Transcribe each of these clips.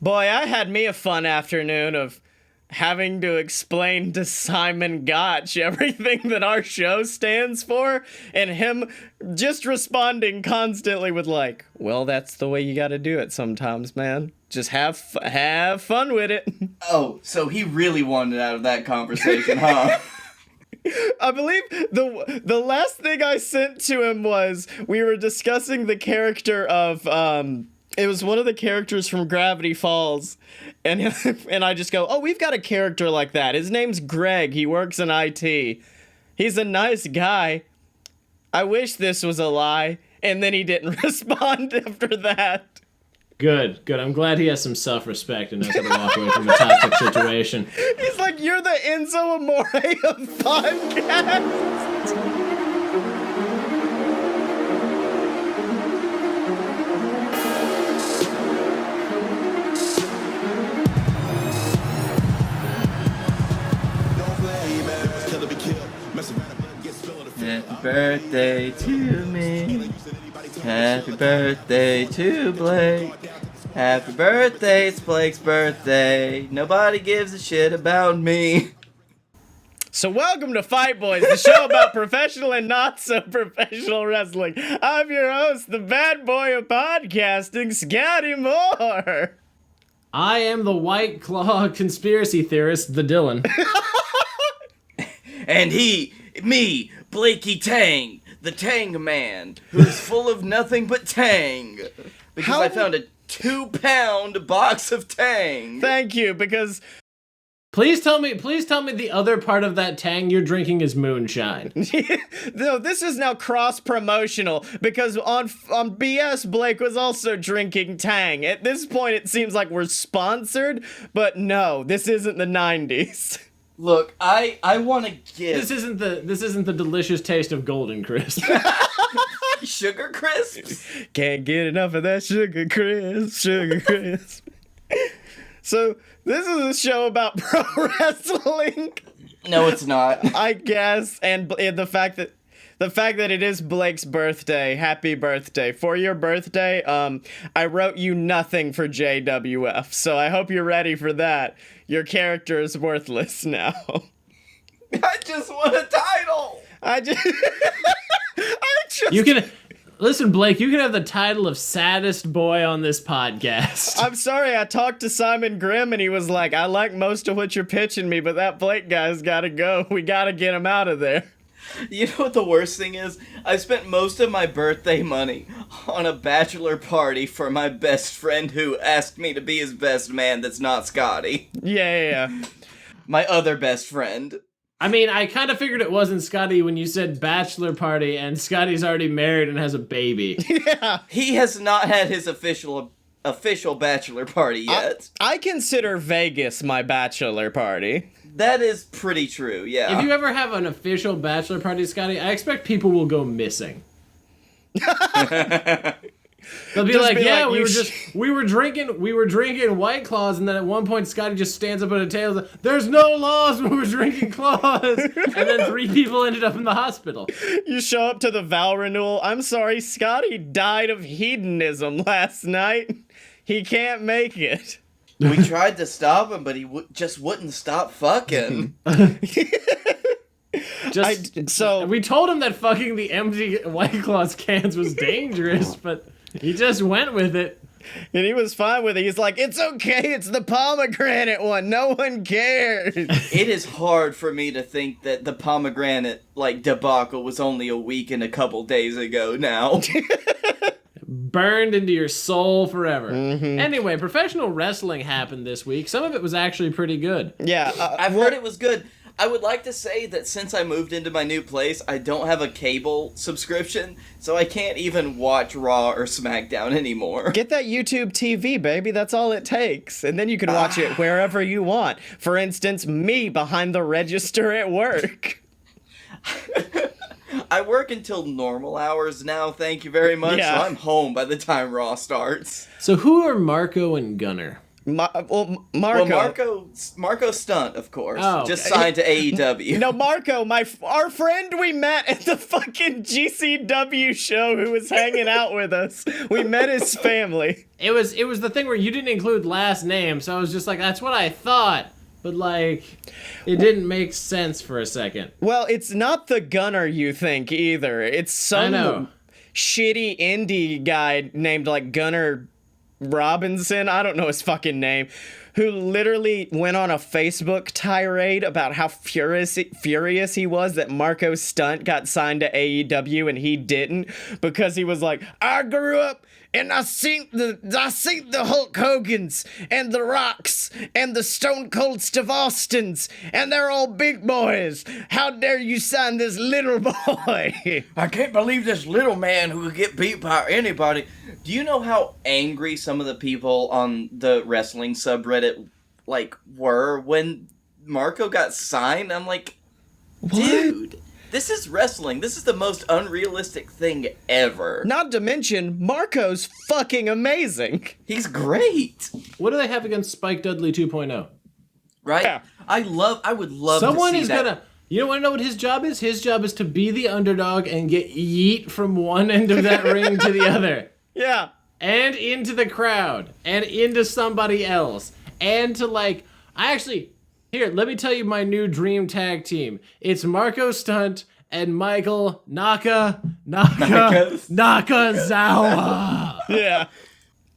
Boy, I had me a fun afternoon of having to explain to Simon Gotch everything that our show stands for, and him just responding constantly with like, well, that's the way you gotta do it sometimes, man. Just have fun with it. Oh, so he really wanted out of that conversation, huh? I believe the last thing I sent to him was we were discussing the character of it was one of the characters from Gravity Falls, and and I just go, oh, we've got a character like that. His name's Greg. He works in IT. He's a nice guy. I wish this was a lie. And then he didn't respond after that. Good. I'm glad he has some self-respect and knows how to walk away from a toxic situation. He's like, you're the Enzo Amore of podcasts. Happy birthday to me. Happy birthday to Blake. Happy birthday, it's Blake's birthday. Nobody gives a shit about me. So welcome to Fight Boys, the show about professional and not so professional wrestling. I'm your host, the bad boy of podcasting, Scottye Moore. I am the White Claw conspiracy theorist, the Dylan. And me, Blakey Tang, the Tang Man, who's full of nothing but Tang. Because I found a 2-pound box of Tang. Thank you, because... Please tell me the other part of that Tang you're drinking is moonshine. No, this is now cross-promotional, because on BS, Blake was also drinking Tang. At this point, it seems like we're sponsored, but no, this isn't the 90s. Look, I want to give... This isn't the delicious taste of Golden Crisp. Sugar Crisps? Can't get enough of that sugar crisp. So, this is a show about pro wrestling. No, it's not. I guess, and the fact that it is Blake's birthday. Happy birthday. For your birthday, I wrote you nothing for JWF, so I hope you're ready for that. Your character is worthless now. I just want a title. I just You can... Listen, Blake, you can have the title of saddest boy on this podcast. I'm sorry, I talked to Simon Grimm and he was like, I like most of what you're pitching me, but that Blake guy's gotta go. We gotta get him out of there. You know what the worst thing is? I spent most of my birthday money on a bachelor party for my best friend who asked me to be his best man that's not Scottye. Yeah. My other best friend. I mean, I kind of figured it wasn't Scottye when you said bachelor party, and Scottye's already married and has a baby. Yeah. He has not had his official bachelor party yet. I consider Vegas my bachelor party. That is pretty true, yeah. If you ever have an official bachelor party, Scottye, I expect people will go missing. They'll be like, yeah, we were drinking White Claws, and then at one point Scottye just stands up at a table and says, there's no laws when we're drinking claws. And then 3 people ended up in the hospital. You show up to the vow renewal. I'm sorry, Scottye died of hedonism last night. He can't make it. We tried to stop him, but he just wouldn't stop fucking. We told him that fucking the empty White Claws cans was dangerous, but he just went with it. And he was fine with it. He's like, it's okay, it's the pomegranate one. No one cares. It is hard for me to think that the pomegranate, debacle was only a week and a couple days ago now. Burned into your soul forever. Mm-hmm. Anyway, professional wrestling happened this week. Some of it was actually pretty good. Yeah. I've heard it was good. I would like to say that since I moved into my new place, I don't have a cable subscription, so I can't even watch Raw or SmackDown anymore. Get that YouTube TV, baby. That's all it takes. And then you can watch it wherever you want. For instance, me behind the register at work. I work until normal hours now, thank you very much, Yeah. so I'm home by the time Raw starts. So who are Marco and Gunner? Marco. Well, Marco Stunt, of course, just signed to AEW. No, Marco, our friend we met at the fucking GCW show who was hanging out with us. We met his family. It was the thing where you didn't include last name, so I was just like, that's what I thought. But, like, it didn't make sense for a second. Well, it's not the Gunner you think either. It's some shitty indie guy named, like, Gunner Robinson, I don't know his fucking name, who literally went on a Facebook tirade about how furious he was that Marco Stunt got signed to AEW and he didn't, because he was like, I grew up and I seen the Hulk Hogans and the Rocks and the Stone Cold Steve Austins, and they're all big boys. How dare you sign this little boy? I can't believe this little man who could get beat by anybody. Do you know how angry some of the people on the wrestling subreddit were when Marco got signed? I'm like, dude. This is wrestling. This is the most unrealistic thing ever. Not to mention, Marco's fucking amazing. He's great. What do they have against Spike Dudley 2.0? Right? Yeah. I would love Someone to see is that. Gonna... You want to know what his job is? His job is to be the underdog and get yeet from one end of that ring to the other. Yeah. And into the crowd. And into somebody else. And to Here, let me tell you my new dream tag team. It's Marco Stunt and Michael Nakazawa. Yeah.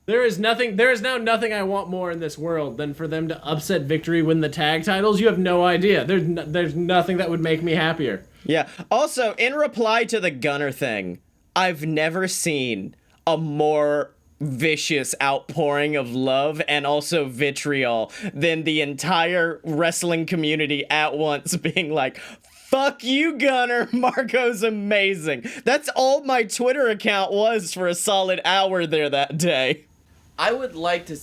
There is now nothing I want more in this world than for them to upset Victory, win the tag titles. You have no idea. There's nothing that would make me happier. Yeah. Also, in reply to the Gunner thing, I've never seen a more vicious outpouring of love and also vitriol than the entire wrestling community at once being like, fuck you, Gunner, Marco's amazing. That's all my Twitter account was for a solid hour there that day. I would like to,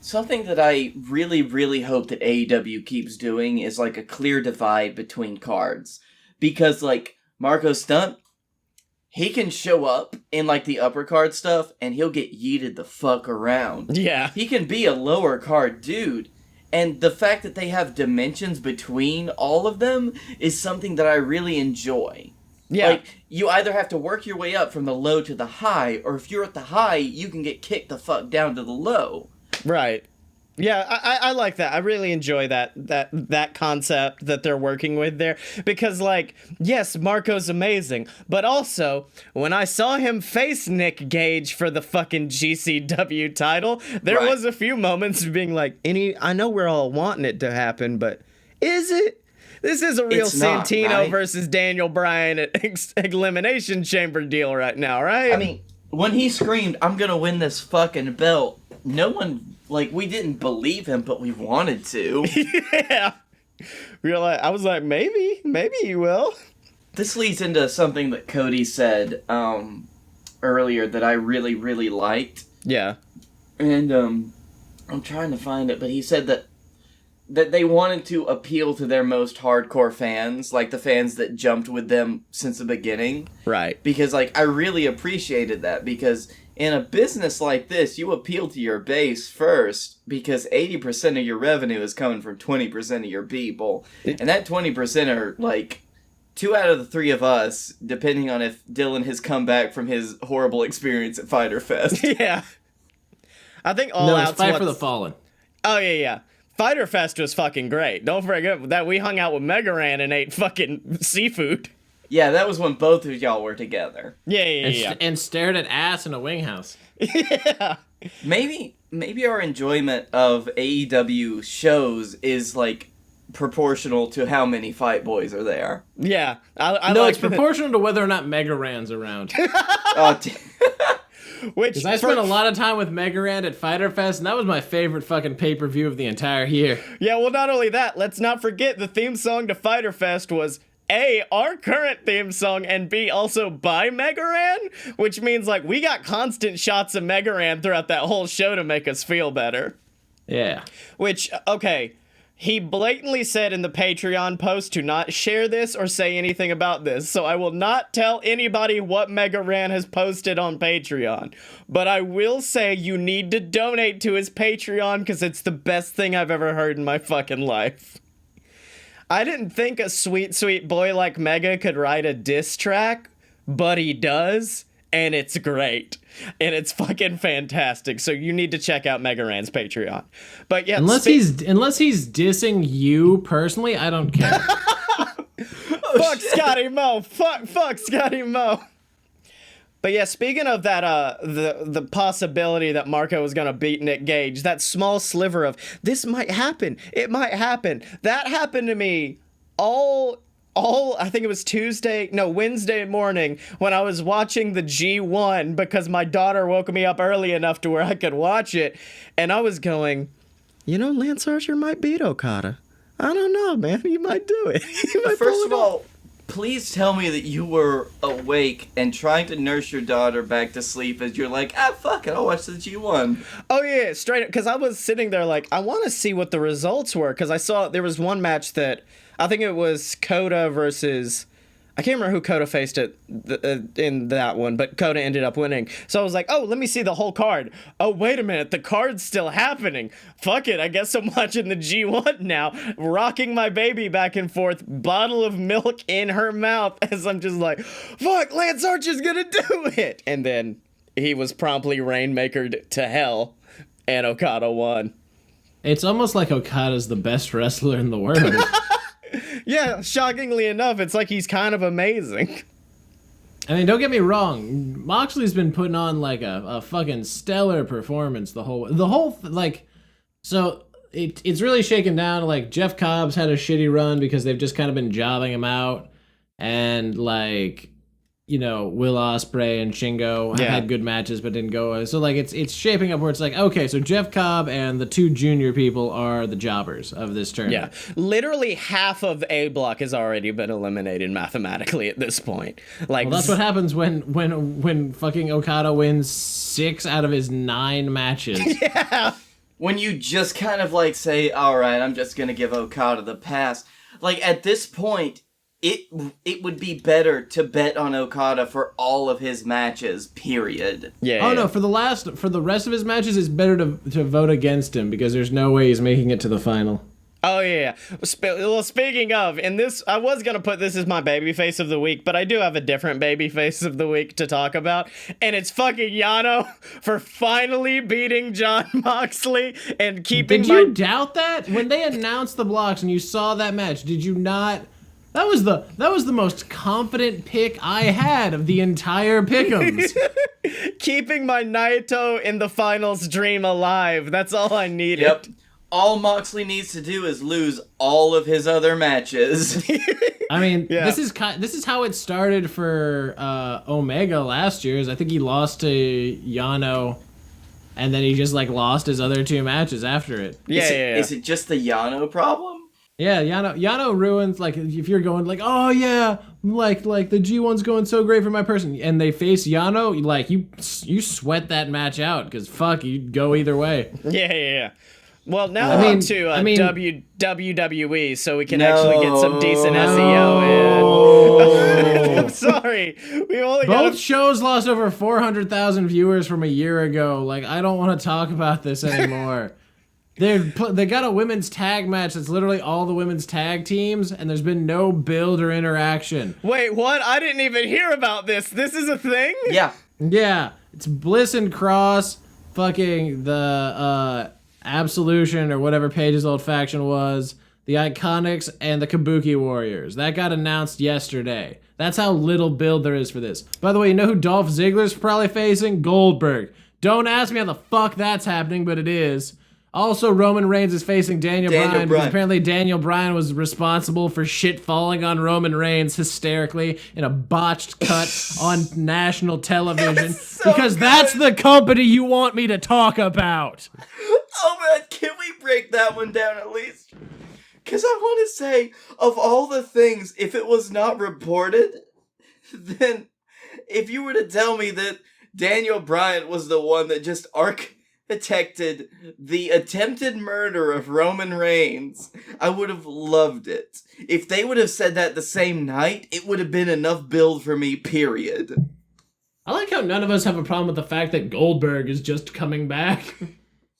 something that I really, really hope that AEW keeps doing is, a clear divide between cards. Because, Marco Stunt, he can show up in, the upper card stuff, and he'll get yeeted the fuck around. Yeah. He can be a lower card dude. And the fact that they have dimensions between all of them is something that I really enjoy. Yeah. You either have to work your way up from the low to the high, or if you're at the high, you can get kicked the fuck down to the low. Right. Yeah, I like that. I really enjoy that concept that they're working with there. Because, yes, Marco's amazing. But also, when I saw him face Nick Gage for the fucking GCW title, there was a few moments of being like, I know we're all wanting it to happen, but is it? This is a real Santino versus Daniel Bryan Elimination Chamber deal right now, right? I mean, when he screamed, I'm gonna win this fucking belt, no one... we didn't believe him, but we wanted to. Yeah. I was like, maybe you will. This leads into something that Cody said earlier that I really, really liked. Yeah. And I'm trying to find it, but he said that they wanted to appeal to their most hardcore fans, the fans that jumped with them since the beginning. Right. Because, I really appreciated that, because... in a business like this, you appeal to your base first because 80% of your revenue is coming from 20% of your people. And that 20% are, 2 out of the 3 of us, depending on if Dylan has come back from his horrible experience at Fyter Fest. Yeah. I think it's Fight for the Fallen. Oh, yeah. Fyter Fest was fucking great. Don't forget that we hung out with Megaran and ate fucking seafood. Yeah, that was when both of y'all were together. Yeah. And stared at ass in a wing house. Yeah. Maybe our enjoyment of AEW shows is, proportional to how many Fight Boys are there. Yeah. It's proportional to whether or not Megaran's around. Because I spent a lot of time with Megaran at Fyter Fest, and that was my favorite fucking pay-per-view of the entire year. Yeah, well, not only that, let's not forget the theme song to Fyter Fest was... A, our current theme song, and B, also by Megaran, which means, we got constant shots of Megaran throughout that whole show to make us feel better. Yeah. Which, okay, He blatantly said in the Patreon post to not share this or say anything about this, so I will not tell anybody what Mega Ran has posted on Patreon. But I will say you need to donate to his Patreon because it's the best thing I've ever heard in my fucking life. I didn't think a sweet, sweet boy like Mega could write a diss track, but he does, and it's great. And it's fucking fantastic. So you need to check out Mega Ran's Patreon. But yeah, unless he's dissing you personally, I don't care. Fuck Scottye Moore. Fuck Scottye Moore. But yeah, speaking of that, the possibility that Marco was gonna beat Nick Gage, that small sliver of this might happen. It might happen. That happened to me all I think it was Wednesday morning when I was watching the G1 because my daughter woke me up early enough to where I could watch it. And I was going, Lance Archer might beat Okada. I don't know, man. He might do it. First of all, please tell me that you were awake and trying to nurse your daughter back to sleep as you're like, fuck it, I'll watch the G1. Oh, yeah, straight up. Because I was sitting there like, I want to see what the results were. Because I saw there was one match that I think it was Coda versus... I can't remember who Coda faced in that one, but Coda ended up winning. So I was like, oh, let me see the whole card. Oh, wait a minute, the card's still happening. Fuck it, I guess I'm watching the G1 now, rocking my baby back and forth, bottle of milk in her mouth, as I'm just like, fuck, Lance Archer's gonna do it! And then he was promptly rainmakered to hell, and Okada won. It's almost like Okada's the best wrestler in the world. Yeah, shockingly enough, it's like he's kind of amazing. I mean, don't get me wrong. Moxley's been putting on like a fucking stellar performance so it's really shaken down. Like Jeff Cobb's had a shitty run because they've just kind of been jobbing him out, and like, Will Ospreay and Shingo have had good matches but didn't go. So like it's shaping up where it's like, okay, so Jeff Cobb and the two junior people are the jobbers of this tournament. Yeah, literally half of A Block has already been eliminated mathematically at this point. Like, well, that's what happens when fucking Okada wins 6 out of his 9 matches. Yeah. When you just kind of like say, all right, I'm just gonna give Okada the pass. Like at this point, it would be better to bet on Okada for all of his matches, period. Yeah. Oh, no, for the rest of his matches, it's better to vote against him because there's no way he's making it to the final. Oh, yeah. Well, speaking of, I was going to put this as my babyface of the week, but I do have a different babyface of the week to talk about, and it's fucking Yano for finally beating Jon Moxley and keeping Did you doubt that? When they announced the blocks and you saw that match, did you not... That was the most confident pick I had of the entire pick'ems. Keeping my Naito in the finals dream alive. That's all I needed. Yep. All Moxley needs to do is lose all of his other matches. I mean, this is how it started for Omega last year. I think he lost to Yano, and then he just like lost his other 2 matches after it. Is it just the Yano problem? Yeah, Yano ruins, like, if you're going, like, oh, yeah, like the G1's going so great for my person, and they face Yano, like, you sweat that match out, because, fuck, you'd go either way. Yeah. Well, now on to WWE, so we can actually get some decent SEO in. I'm sorry. Both shows lost over 400,000 viewers from a year ago. Like, I don't want to talk about this anymore. They got a women's tag match that's literally all the women's tag teams, and there's been no build or interaction. Wait, what? I didn't even hear about this. This is a thing? Yeah. Yeah. It's Bliss and Cross, fucking the Absolution or whatever Paige's old faction was, the Iconics, and the Kabuki Warriors. That got announced yesterday. That's how little build there is for this. By the way, you know who Dolph Ziggler's probably facing? Goldberg. Don't ask me how the fuck that's happening, but it is. Also, Roman Reigns is facing Daniel Bryan because apparently Daniel Bryan was responsible for shit falling on Roman Reigns hysterically in a botched cut on national television because that's the company you want me to talk about. Oh man, can we break that one down at least? Because I want to say, of all the things, if it was not reported, then if you were to tell me that Daniel Bryan was the one that just detected the attempted murder of Roman Reigns, I would have loved it. If they would have said that the same night, it would have been enough build for me, period. I like how none of us have a problem with the fact that Goldberg is just coming back.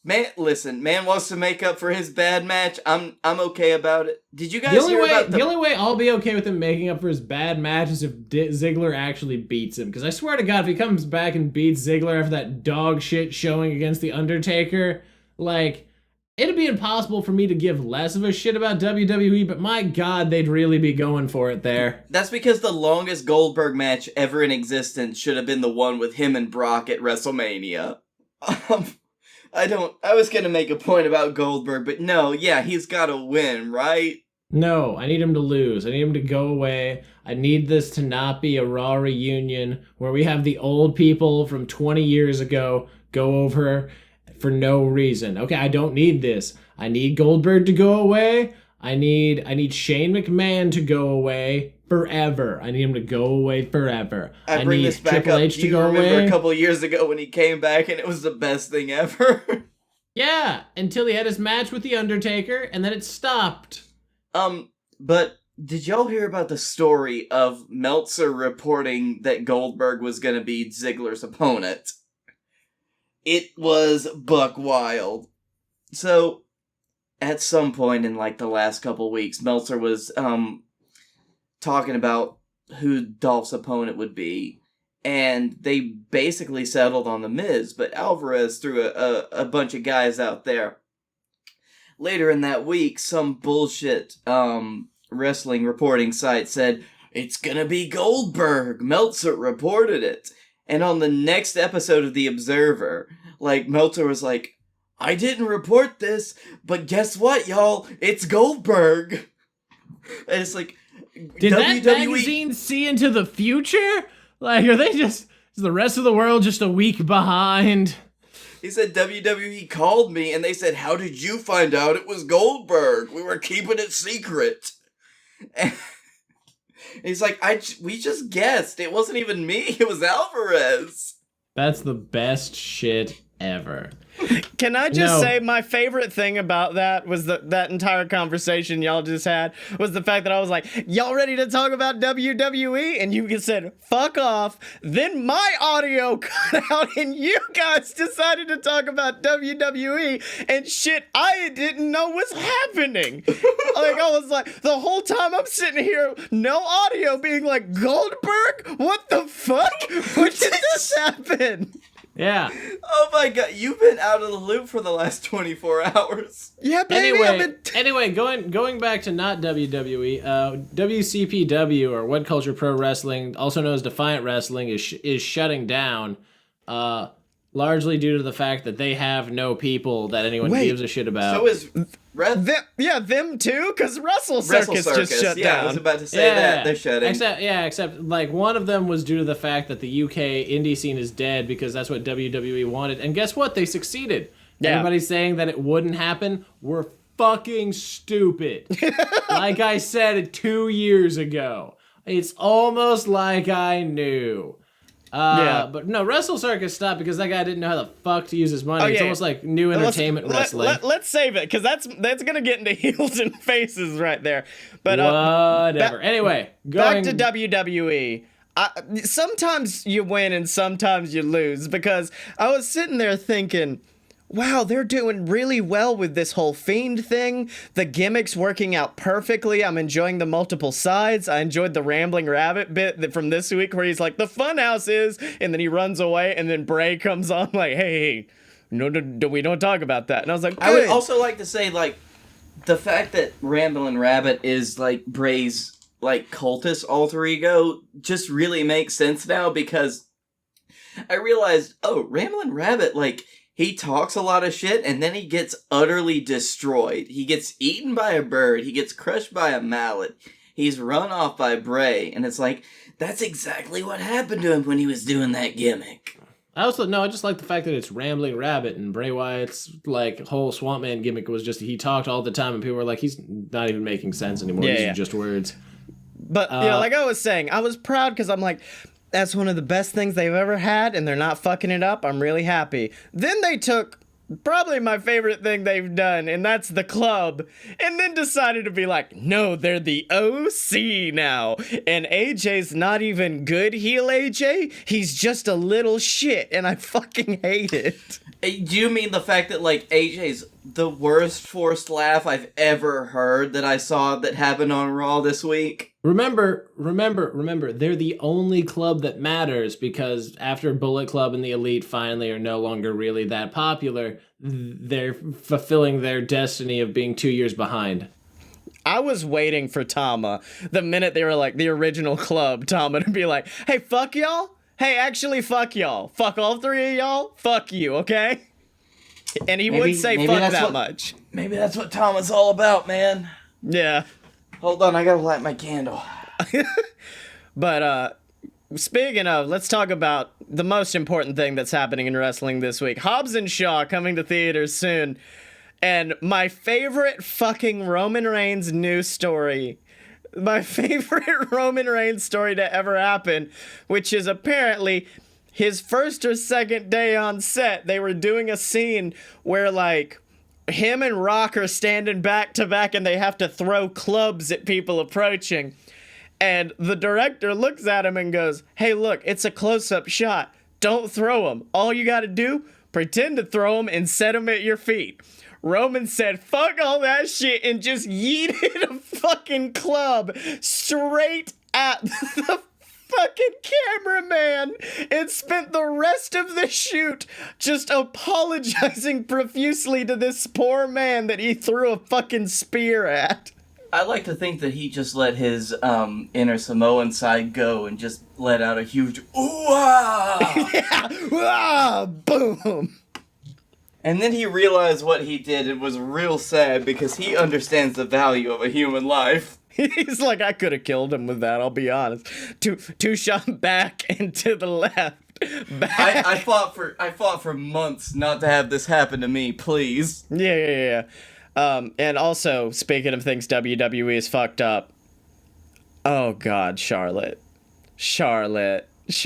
Man, listen, man wants to make up for his bad match. I'm okay about it. Did you guys hear about the only way I'll be okay with him making up for his bad match is if Ziggler actually beats him. Because I swear to God, if he comes back and beats Ziggler after that dog shit showing against The Undertaker, like, it'd be impossible for me to give less of a shit about WWE, but my God, they'd really be going for it there. That's because the longest Goldberg match ever in existence should have been the one with him and Brock at WrestleMania. I was gonna make a point about Goldberg, but no, yeah, he's gotta win, right? No, I need him to lose. I need him to go away. I need this to not be a Raw reunion where we have the old people from 20 years ago go over for no reason. Okay, I don't need this. I need Goldberg to go away. I need Shane McMahon to go away forever. I need him to go away forever. I bring this back Triple up. H Do you remember a couple years ago when he came back and it was the best thing ever? Yeah, until he had his match with The Undertaker, and then it stopped. But did y'all hear about the story of Meltzer reporting that Goldberg was gonna be Ziggler's opponent? It was buck wild. So, at some point in, like, the last couple weeks, Meltzer was, talking about who Dolph's opponent would be, and they basically settled on The Miz, but Alvarez threw a bunch of guys out there. Later in that week, some bullshit wrestling reporting site said, it's gonna be Goldberg. Meltzer reported it. And on the next episode of The Observer, like, Meltzer was like, I didn't report this, but guess what, y'all? It's Goldberg. And it's like, did that magazine see into the future? Like, are they just, is the rest of the world just a week behind? He said WWE called me and they said, how did you find out it was Goldberg? We were keeping it secret. And he's like, we just guessed. It wasn't even me. It was Alvarez. That's the best shit ever. Can I just say my favorite thing about that was that entire conversation y'all just had was the fact that I was like, y'all ready to talk about WWE? And you said, fuck off. Then my audio cut out and you guys decided to talk about WWE and shit I didn't know was happening. Like, I was like, the whole time I'm sitting here, no audio, being like, Goldberg? What the fuck? When did this happen? Yeah. Oh my God, you've been out of the loop for the last 24 hours. Yeah, baby. Anyway, going back to not WWE, WCPW, or What Culture Pro Wrestling, also known as Defiant Wrestling, is shutting down, largely due to the fact that they have no people that anyone gives a shit about. So is them too? Because WrestleCircus just shut down. I was about to say that. They're shutting. Except like one of them was due to the fact that the UK indie scene is dead because that's what WWE wanted. And guess what? They succeeded. Yeah. Everybody's saying that it wouldn't happen. We're fucking stupid. Like I said 2 years ago. It's almost like I knew. But no, WrestleCircus stopped because that guy didn't know how the fuck to use his money. It's almost like new entertainment wrestling. Let's save it, because that's gonna get into heels and faces right there. But whatever. Anyway, back to WWE. Sometimes you win and sometimes you lose, because I was sitting there thinking, wow, they're doing really well with this whole Fiend thing. The gimmick's working out perfectly. I'm enjoying the multiple sides. I enjoyed the Rambling Rabbit bit from this week where he's like, the funhouse is, and then he runs away, and then Bray comes on like, hey, no, we don't talk about that. And I was like, good. I would also like to say, like, the fact that Rambling Rabbit is, like, Bray's, like, cultist alter ego just really makes sense now, because I realized, oh, Rambling Rabbit, like, he talks a lot of shit, and then he gets utterly destroyed. He gets eaten by a bird. He gets crushed by a mallet. He's run off by Bray. And it's like, that's exactly what happened to him when he was doing that gimmick. I just like the fact that it's Rambling Rabbit, and Bray Wyatt's, like, whole Swamp Man gimmick was just he talked all the time, and people were like, he's not even making sense anymore. These are just words. But, like I was saying, I was proud because I'm like, that's one of the best things they've ever had, and they're not fucking it up. I'm really happy. Then they took probably my favorite thing they've done, and that's the club, and then decided to be like, no, they're the OC now, and AJ's not even good heel AJ, he's just a little shit, and I fucking hate it. Do you mean the fact that, like, AJ's the worst forced laugh I've ever heard that I saw that happened on Raw this week? Remember, they're the only club that matters, because after Bullet Club and the Elite finally are no longer really that popular, they're fulfilling their destiny of being 2 years behind. I was waiting for Tama, the minute they were like the original club, Tama to be like, hey, fuck y'all? Hey, actually, fuck y'all. Fuck all three of y'all. Fuck you, okay? And he would say fuck that much. Maybe that's what Tama's all about, man. Yeah. Hold on, I gotta light my candle. But, speaking of, let's talk about the most important thing that's happening in wrestling this week. Hobbes and Shaw coming to theaters soon. And my favorite fucking Roman Reigns news story. My favorite Roman Reigns story to ever happen, which is apparently his first or second day on set. They were doing a scene where, like, him and Rock are standing back to back and they have to throw clubs at people approaching. And the director looks at him and goes, hey, look, it's a close-up shot. Don't throw them. All you gotta do, pretend to throw them and set them at your feet. Roman said, fuck all that shit, and just yeeted a fucking club straight at the fucking cameraman and spent the rest of the shoot just apologizing profusely to this poor man that he threw a fucking spear at. I like to think that he just let his inner Samoan side go and just let out a huge ooh-ah! Yeah, ah, boom! And then he realized what he did and was real sad because he understands the value of a human life. He's like, I could have killed him with that, I'll be honest. Two shot back and to the left. Back. I fought for months not to have this happen to me, please. Yeah. And also, speaking of things WWE is fucked up. Oh God, Charlotte.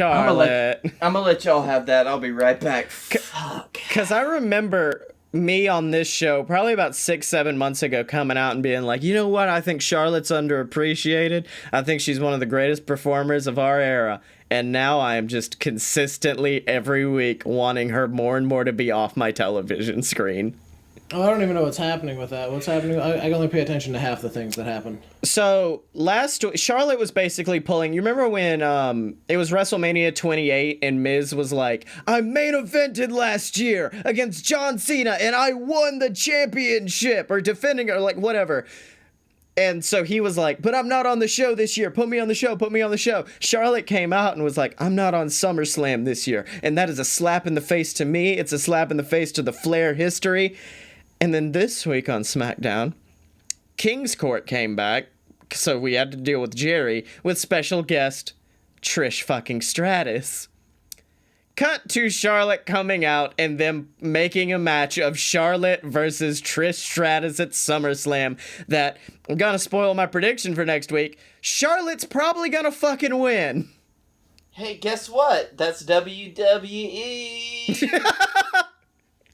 I'm gonna let y'all have that. I'll be right back. Fuck. Because I remember me on this show probably about 6-7 months ago coming out and being like, you know what? I think Charlotte's underappreciated. I think she's one of the greatest performers of our era. And now I am just consistently every week wanting her more and more to be off my television screen. Oh, I don't even know what's happening with that. What's happening? I only pay attention to half the things that happen. So, Charlotte was basically pulling... You remember when it was WrestleMania 28 and Miz was like, I main evented last year against John Cena and I won the championship, or defending, or like whatever. And so he was like, but I'm not on the show this year. Put me on the show. Charlotte came out and was like, I'm not on SummerSlam this year. And that is a slap in the face to me. It's a slap in the face to the Flair history. And then this week on SmackDown, King's Court came back, so we had to deal with Jerry, with special guest Trish fucking Stratus. Cut to Charlotte coming out and them making a match of Charlotte versus Trish Stratus at SummerSlam that, I'm gonna spoil my prediction for next week, Charlotte's probably gonna fucking win. Hey, guess what? That's WWE.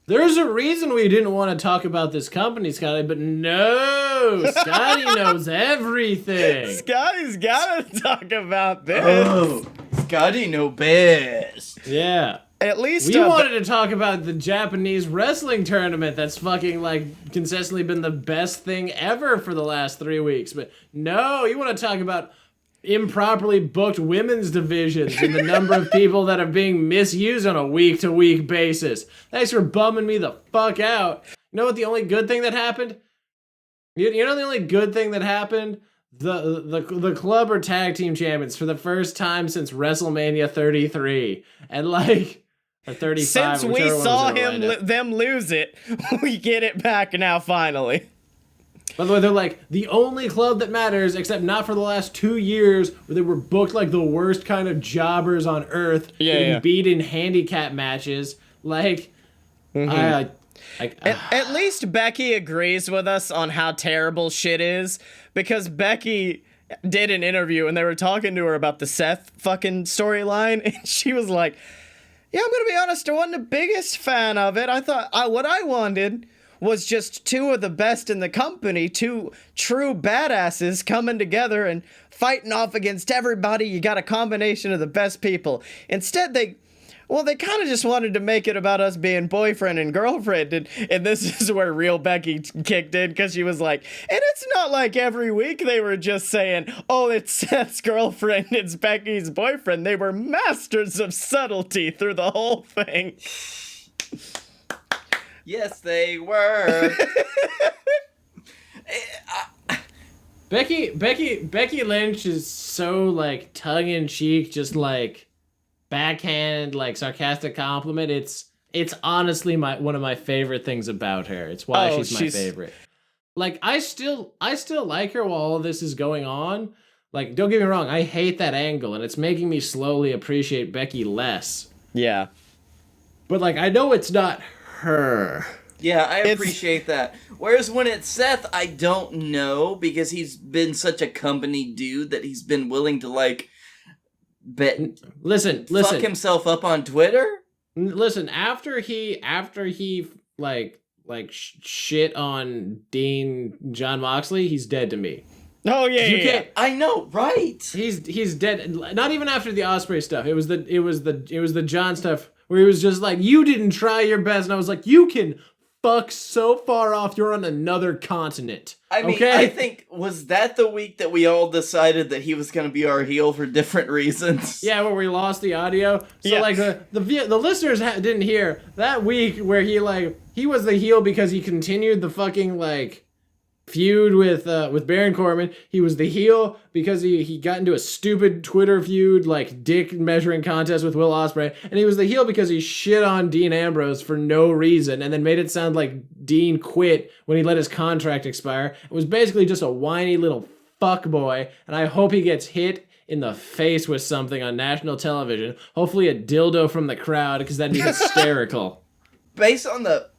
There's a reason we didn't want to talk about this company, Scottye, but no, Scottye knows everything. Scottye's gotta talk about this. Oh, Scottye know best. Yeah. At least we wanted to talk about the Japanese wrestling tournament that's fucking, like, consistently been the best thing ever for the last 3 weeks. But no, you want to talk about improperly booked women's divisions and the number of people that are being misused on a week-to-week basis. Thanks for bumming me the fuck out. You know what the only good thing that happened? You know the only good thing that happened? The club or tag team champions for the first time since WrestleMania 33. And like, or 35. Since we saw them lose it, we get it back now finally. By the way, they're like the only club that matters, except not for the last 2 years where they were booked like the worst kind of jobbers on earth, getting beat in handicap matches. Like, at least Becky agrees with us on how terrible shit is, because Becky did an interview and they were talking to her about the Seth fucking storyline, and she was like, Yeah, I'm gonna be honest, I wasn't the biggest fan of it. I thought what I wanted was just two of the best in the company, two true badasses coming together and fighting off against everybody. You got a combination of the best people. Instead, they kind of just wanted to make it about us being boyfriend and girlfriend, and this is where real Becky kicked in, because she was like, and it's not like every week they were just saying, oh, it's Seth's girlfriend, it's Becky's boyfriend. They were masters of subtlety through the whole thing. Yes, they were. Becky Lynch is so, like, tongue-in-cheek, just, like, backhand, like, sarcastic compliment. It's honestly one of my favorite things about her. It's why she's my favorite. Like, I still like her while all of this is going on. Like, don't get me wrong, I hate that angle, and it's making me slowly appreciate Becky less. Yeah. But, like, I know it's not her. Yeah, I appreciate that. Whereas when it's Seth, I don't know, because he's been such a company dude that he's been willing to, like, listen, fuck himself up on Twitter. Listen, after he shit on Jon Moxley, he's dead to me. Oh yeah. I know, right? He's dead. Not even after the Osprey stuff. It was the John stuff where he was just like, you didn't try your best, and I was like, you can fuck so far off, you're on another continent. I mean, okay? I think, was that the week that we all decided that he was going to be our heel for different reasons? Yeah, where we lost the audio. So, like, the listeners didn't hear that week where he was the heel because he continued the fucking, like, feud with Baron Corbin. He was the heel because he got into a stupid Twitter feud, like, dick measuring contest with Will Ospreay. And he was the heel because he shit on Dean Ambrose for no reason and then made it sound like Dean quit when he let his contract expire. It was basically just a whiny little fuckboy, and I hope he gets hit in the face with something on national television. Hopefully a dildo from the crowd, because that'd be hysterical. Based on the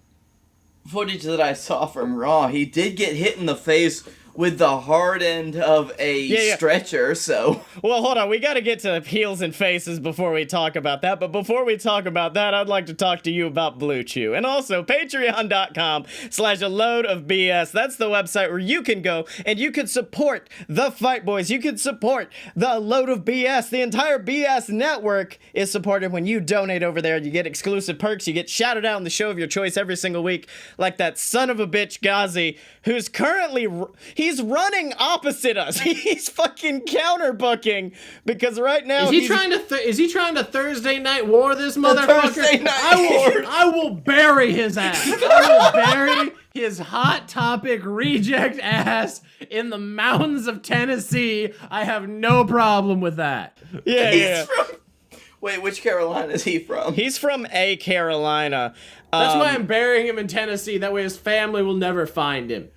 footage that I saw from Raw, he did get hit in the face with the hard end of a stretcher, so... Well, hold on, we gotta get to heels and faces before we talk about that, but before we talk about that, I'd like to talk to you about Blue Chew, and also patreon.com/a-load-of-BS. That's the website where you can go, and you can support the Fight Boys, you can support the Load of BS. The entire BS network is supported when you donate over there. You get exclusive perks, you get shouted out on the show of your choice every single week, like that son of a bitch Ghazi, who's currently... He's running opposite us. He's fucking counter booking because right now is he trying to Thursday night war this motherfucker? Thursday night war. I will bury his ass. I will bury his hot topic reject ass in the mountains of Tennessee. I have no problem with that. Yeah. Wait, which Carolina is he from? He's from Carolina. That's why I'm burying him in Tennessee. That way his family will never find him.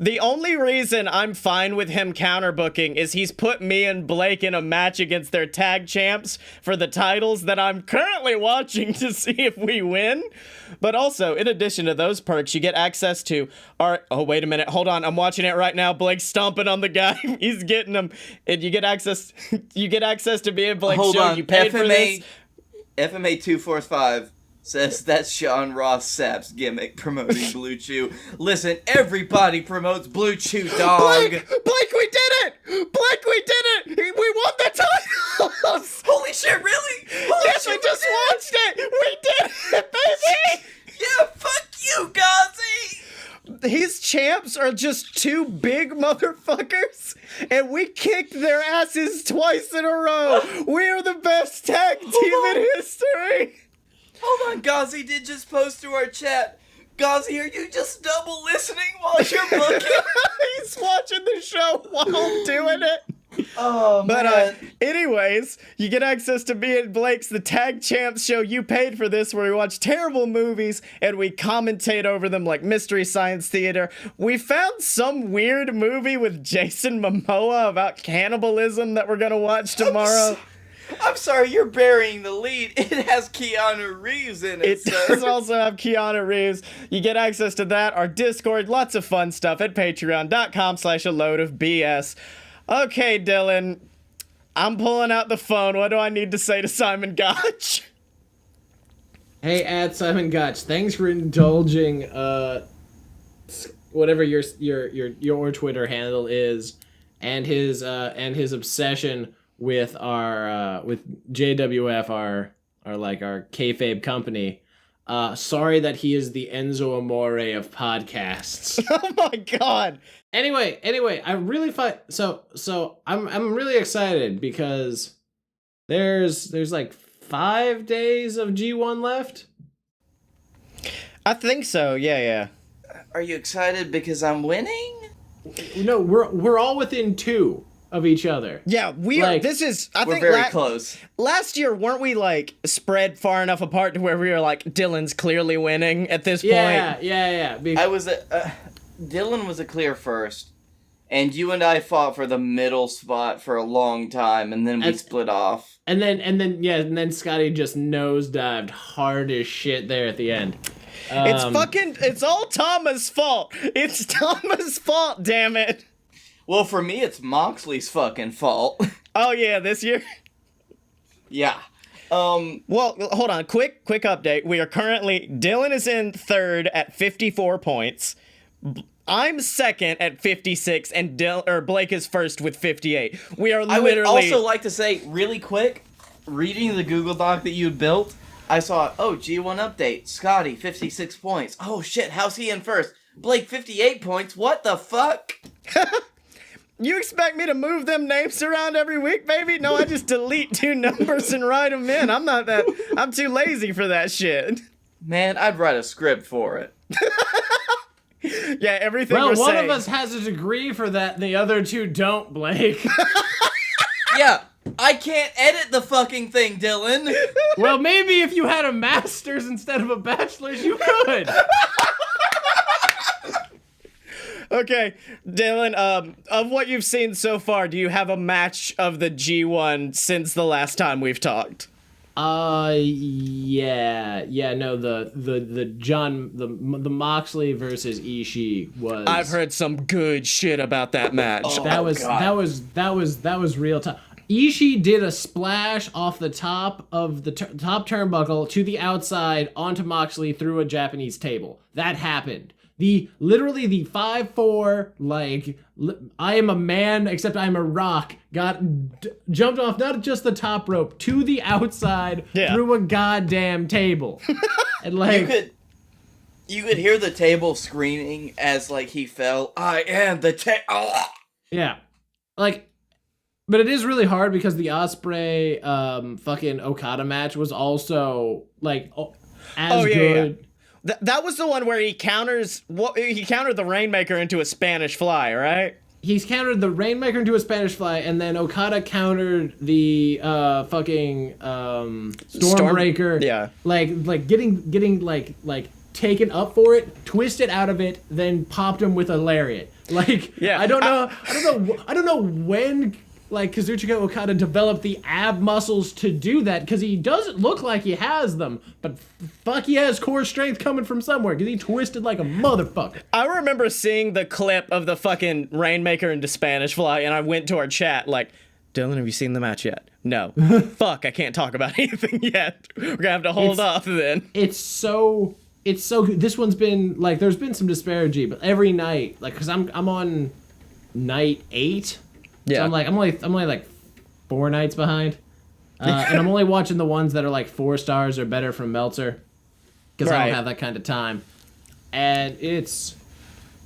The only reason I'm fine with him counterbooking is he's put me and Blake in a match against their tag champs for the titles that I'm currently watching to see if we win. But also, in addition to those perks, you get access to our... Oh, wait a minute. Hold on. I'm watching it right now. Blake's stomping on the guy. He's getting him. And you get access to me and Blake's Hold show. on. You paid for this. FMA 245 says that's Sean Ross Sapp's gimmick promoting Blue Chew. Listen, everybody promotes Blue Chew, dog. Blake, we did it! Blake, we did it! We won the titles! Holy shit, really? Yes, we just watched it! We did it, baby! Yeah, fuck you, Ghazi! His champs are just two big motherfuckers, and we kicked their asses twice in a row. We are the best tag team in history. Hold on, Ghazi did just post to our chat. Ghazi, are you just double listening while you're booking? He's watching the show while I'm doing it. Oh, man. But anyways, you get access to me and Blake's The Tag Champs show. You paid for this, where we watch terrible movies and we commentate over them like Mystery Science Theater. We found some weird movie with Jason Momoa about cannibalism that we're gonna watch tomorrow. I'm sorry, you're burying the lead. It has Keanu Reeves in it, It does also have Keanu Reeves. You get access to that, our Discord, lots of fun stuff at patreon.com/a-load-of-BS. Okay, Dylan, I'm pulling out the phone. What do I need to say to Simon Gotch? Hey, at Simon Gotch, thanks for indulging whatever your Twitter handle is, and his obsession with our with JWF, our kayfabe company. Sorry that he is the Enzo Amore of podcasts. Oh my god. Anyway, I really so I'm really excited because there's like 5 days of G1 left. I think so. Yeah. Are you excited because I'm winning? No, we're all within 2 of each other. Yeah, we are. This is. I we're think very close. Last year, weren't we like spread far enough apart to where we were like Dylan's clearly winning at this point? Yeah. I was Dylan was a clear first, and you and I fought for the middle spot for a long time, and then we split off. And then Scottye just nosedived hard as shit there at the end. It's all Tama's fault. It's Tama's fault, damn it. Well, for me, it's Moxley's fucking fault. Oh yeah, this year? Yeah. Well, hold on. Quick update. We are currently, Dylan is in third at 54 points. I'm second at 56, and Blake is first with 58. We are literally... I would also like to say, really quick, reading the Google Doc that you built, I saw, G1 update, Scottye, 56 points. Oh shit, how's he in first? Blake, 58 points, what the fuck? You expect me to move them names around every week, baby? No, I just delete 2 numbers and write them in. I'm too lazy for that shit. Man, I'd write a script for it. Yeah, everything well, we're one saying. of us has a degree for that, and the other 2 don't, Blake. Yeah, I can't edit the fucking thing, Dylan. Well, maybe if you had a master's instead of a bachelor's, you could. Okay, Dylan, of what you've seen so far, do you have a match of the G1 since the last time we've talked? The Moxley versus Ishii was. I've heard some good shit about that match. That was real time. Ishii did a splash off the top of the top turnbuckle to the outside onto Moxley through a Japanese table. That happened. Literally the 5'4", like, I am a man except I'm a rock, jumped off not just the top rope, to the outside through a goddamn table. And like... You could hear the table screaming as, like, he fell. I am the table. Yeah. Like, but it is really hard because the Ospreay fucking Okada match was also, like, as good... Yeah. That was the one where he countered the Rainmaker into a Spanish Fly, right? He's countered the Rainmaker into a Spanish Fly, and then Okada countered the fucking Stormbreaker. Yeah. Like getting like taken up for it, twisted out of it, then popped him with a lariat. Like, yeah. I don't know when. Like, Kazuchika Okada developed the ab muscles to do that, because he doesn't look like he has them, but fuck, he has core strength coming from somewhere, because he twisted like a motherfucker. I remember seeing the clip of the fucking Rainmaker into Spanish Fly, and I went to our chat like, Dylan, have you seen the match yet? No. Fuck, I can't talk about anything yet. We're gonna have to hold off then. It's so good. This one's been, like, there's been some disparity, but every night, like, because I'm on night 8. Yeah. So I'm only like 4 nights behind, and I'm only watching the ones that are like 4 stars or better from Meltzer, because I don't have that kind of time. And it's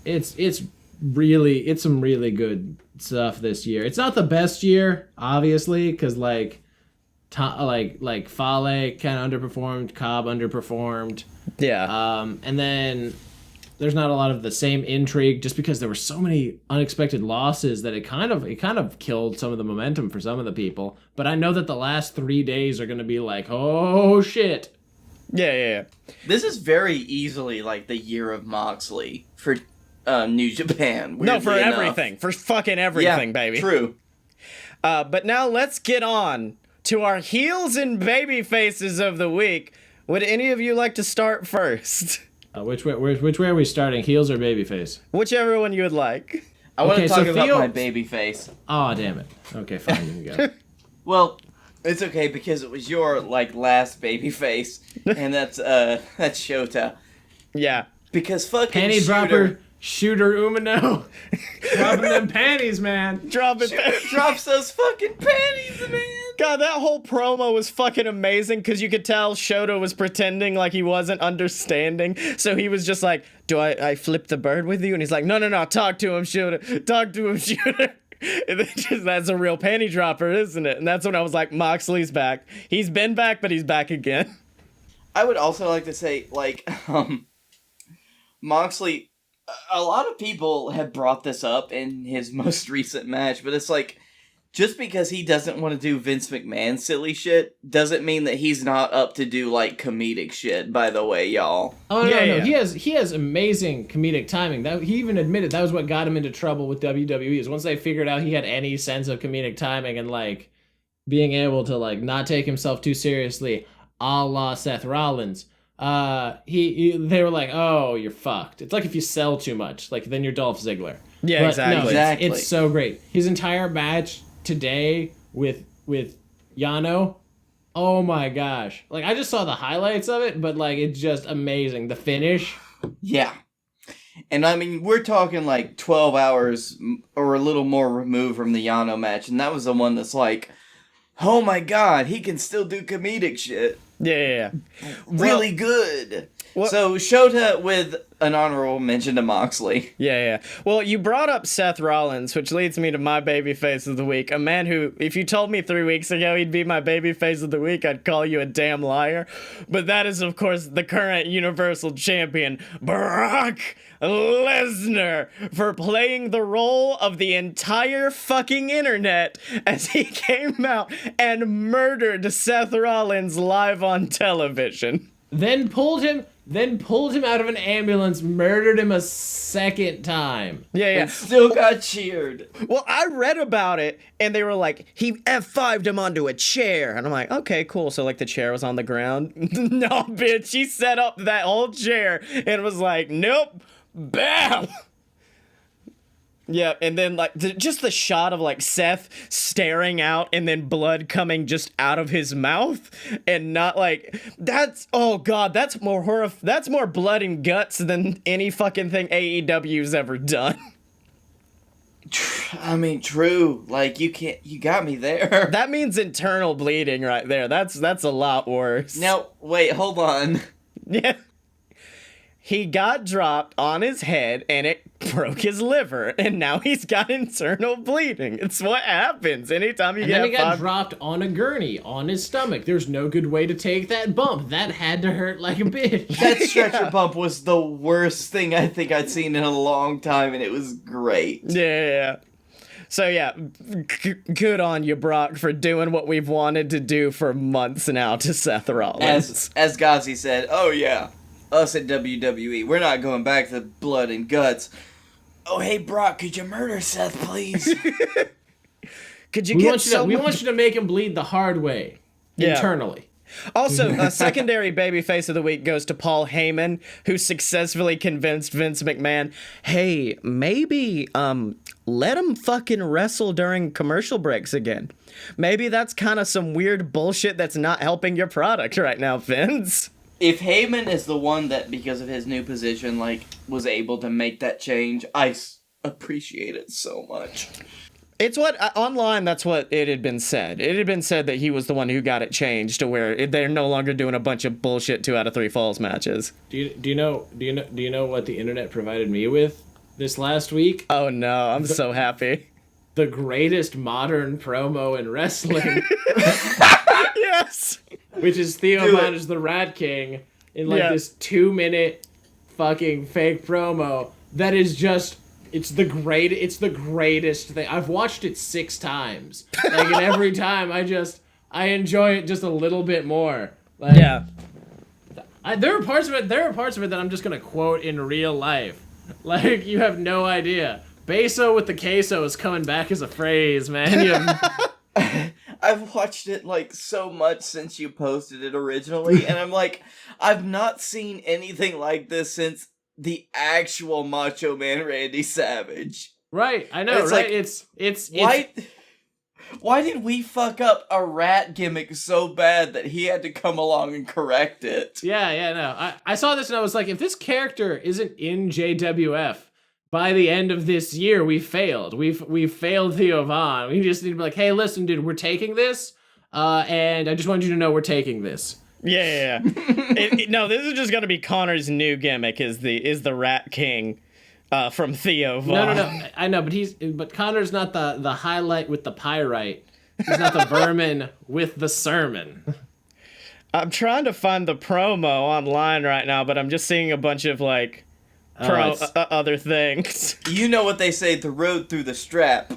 some really good stuff this year. It's not the best year, obviously, because like Fale kind of underperformed, Cobb underperformed. Yeah. And then there's not a lot of the same intrigue, just because there were so many unexpected losses that it kind of killed some of the momentum for some of the people. But I know that the last 3 days are going to be like, oh shit. Yeah. This is very easily like the year of Moxley for New Japan. No, for enough. Everything. For fucking everything, baby. True. But now let's get on to our heels and baby faces of the week. Would any of you like to start first? Which way are we starting? Heels or babyface? Whichever one you would like. I want to talk about my babyface. Oh, damn it. Okay, fine. You go. Well, It's okay because it was your last Babyface, and that's Shota. Yeah. Because fucking Panty dropper, Shooter Umino. Dropping them panties, man. Drops those fucking panties, man. God, that whole promo was fucking amazing because you could tell Shota was pretending like he wasn't understanding. So he was just like, do I flip the bird with you? And he's like, no, talk to him, Shota. Talk to him, Shota. And that's a real panty dropper, isn't it? And that's when I was like, Moxley's back. He's been back, but he's back again. I would also like to say, Moxley, a lot of people have brought this up in his most recent match, but it's like, just because he doesn't want to do Vince McMahon silly shit doesn't mean that he's not up to do comedic shit, by the way, y'all. Oh no. He has amazing comedic timing. That he even admitted that was what got him into trouble with WWE, is once they figured out he had any sense of comedic timing and being able to not take himself too seriously, a la Seth Rollins. They were like, oh, you're fucked. It's like if you sell too much, then you're Dolph Ziggler. Yeah, but exactly. No, Exactly. It's so great. His entire match today with Yano, oh my gosh. I just saw the highlights of it, but it's just amazing. The finish. Yeah. And I mean, we're talking 12 hours or a little more removed from the Yano match, and that was the one that's oh my god, he can still do comedic shit. Yeah. Really good. Well, so Shota with an honorable mention to Moxley. Yeah. Well, you brought up Seth Rollins, which leads me to my babyface of the week. A man who, if you told me 3 weeks ago he'd be my babyface of the week, I'd call you a damn liar. But that is, of course, the current Universal Champion, Brock Lesnar, for playing the role of the entire fucking internet as he came out and murdered Seth Rollins live on television. Then pulled him out of an ambulance, murdered him a second time. Yeah. And still got cheered. Well, I read about it, and they were like, he F5'd him onto a chair. And I'm like, okay, cool. So, the chair was on the ground? No, bitch. He set up that whole chair and was like, nope, bam. Yeah, and then, just the shot of, Seth staring out and then blood coming just out of his mouth and not, that's, oh, God, that's more that's more blood and guts than any fucking thing AEW's ever done. I mean, true. You got me there. That means internal bleeding right there. That's a lot worse. Now, wait, hold on. Yeah. He got dropped on his head and it broke his liver, and now he's got internal bleeding. It's what happens anytime you then he got dropped on a gurney on his stomach. There's no good way to take that bump. That had to hurt like a bitch. That stretcher bump was the worst thing I think I'd seen in a long time, and it was great. Yeah. So yeah, good on you, Brock, for doing what we've wanted to do for months now to Seth Rollins. As Gazi said, oh yeah, us at WWE, we're not going back to blood and guts. Oh hey Brock, could you murder Seth, please? Could you we want you to make him bleed the hard way, internally. Also, a secondary babyface of the week goes to Paul Heyman, who successfully convinced Vince McMahon, hey, maybe let him fucking wrestle during commercial breaks again. Maybe that's kind of some weird bullshit that's not helping your product right now, Vince. If Heyman is the one that, because of his new position, was able to make that change, I appreciate it so much. It's what online. That's what it had been said. It had been said that he was the one who got it changed to where they're no longer doing a bunch of bullshit 2 out of 3 falls matches. Do you know what the internet provided me with this last week? Oh no, I'm so happy. The greatest modern promo in wrestling. Yes. Which is Theo Von as the Rat King in this 2-minute fucking fake promo that is just. It's the greatest thing. I've watched it 6 times. And every time I enjoy it just a little bit more. There are parts of it that I'm just gonna quote in real life. You have no idea. Beso with the queso is coming back as a phrase, man. I've watched it so much since you posted it originally, and I'm I've not seen anything like this since the actual Macho Man Randy Savage. Right, I know, it's right? It's Why did we fuck up a rat gimmick so bad that he had to come along and correct it? No. I saw this and I was like, if this character isn't in JWF by the end of this year, we failed. We've failed Theo Von. We just need to be like, hey, listen, dude, we're taking this, and I just wanted you to know we're taking this. Yeah. No, this is just gonna be Connor's new gimmick. Is the Rat King. From Theo Von. No. I know, but Connor's not the highlight with the pyrite. He's not the vermin with the sermon. I'm trying to find the promo online right now, but I'm just seeing a bunch of like other things. You know what they say? The road through the strap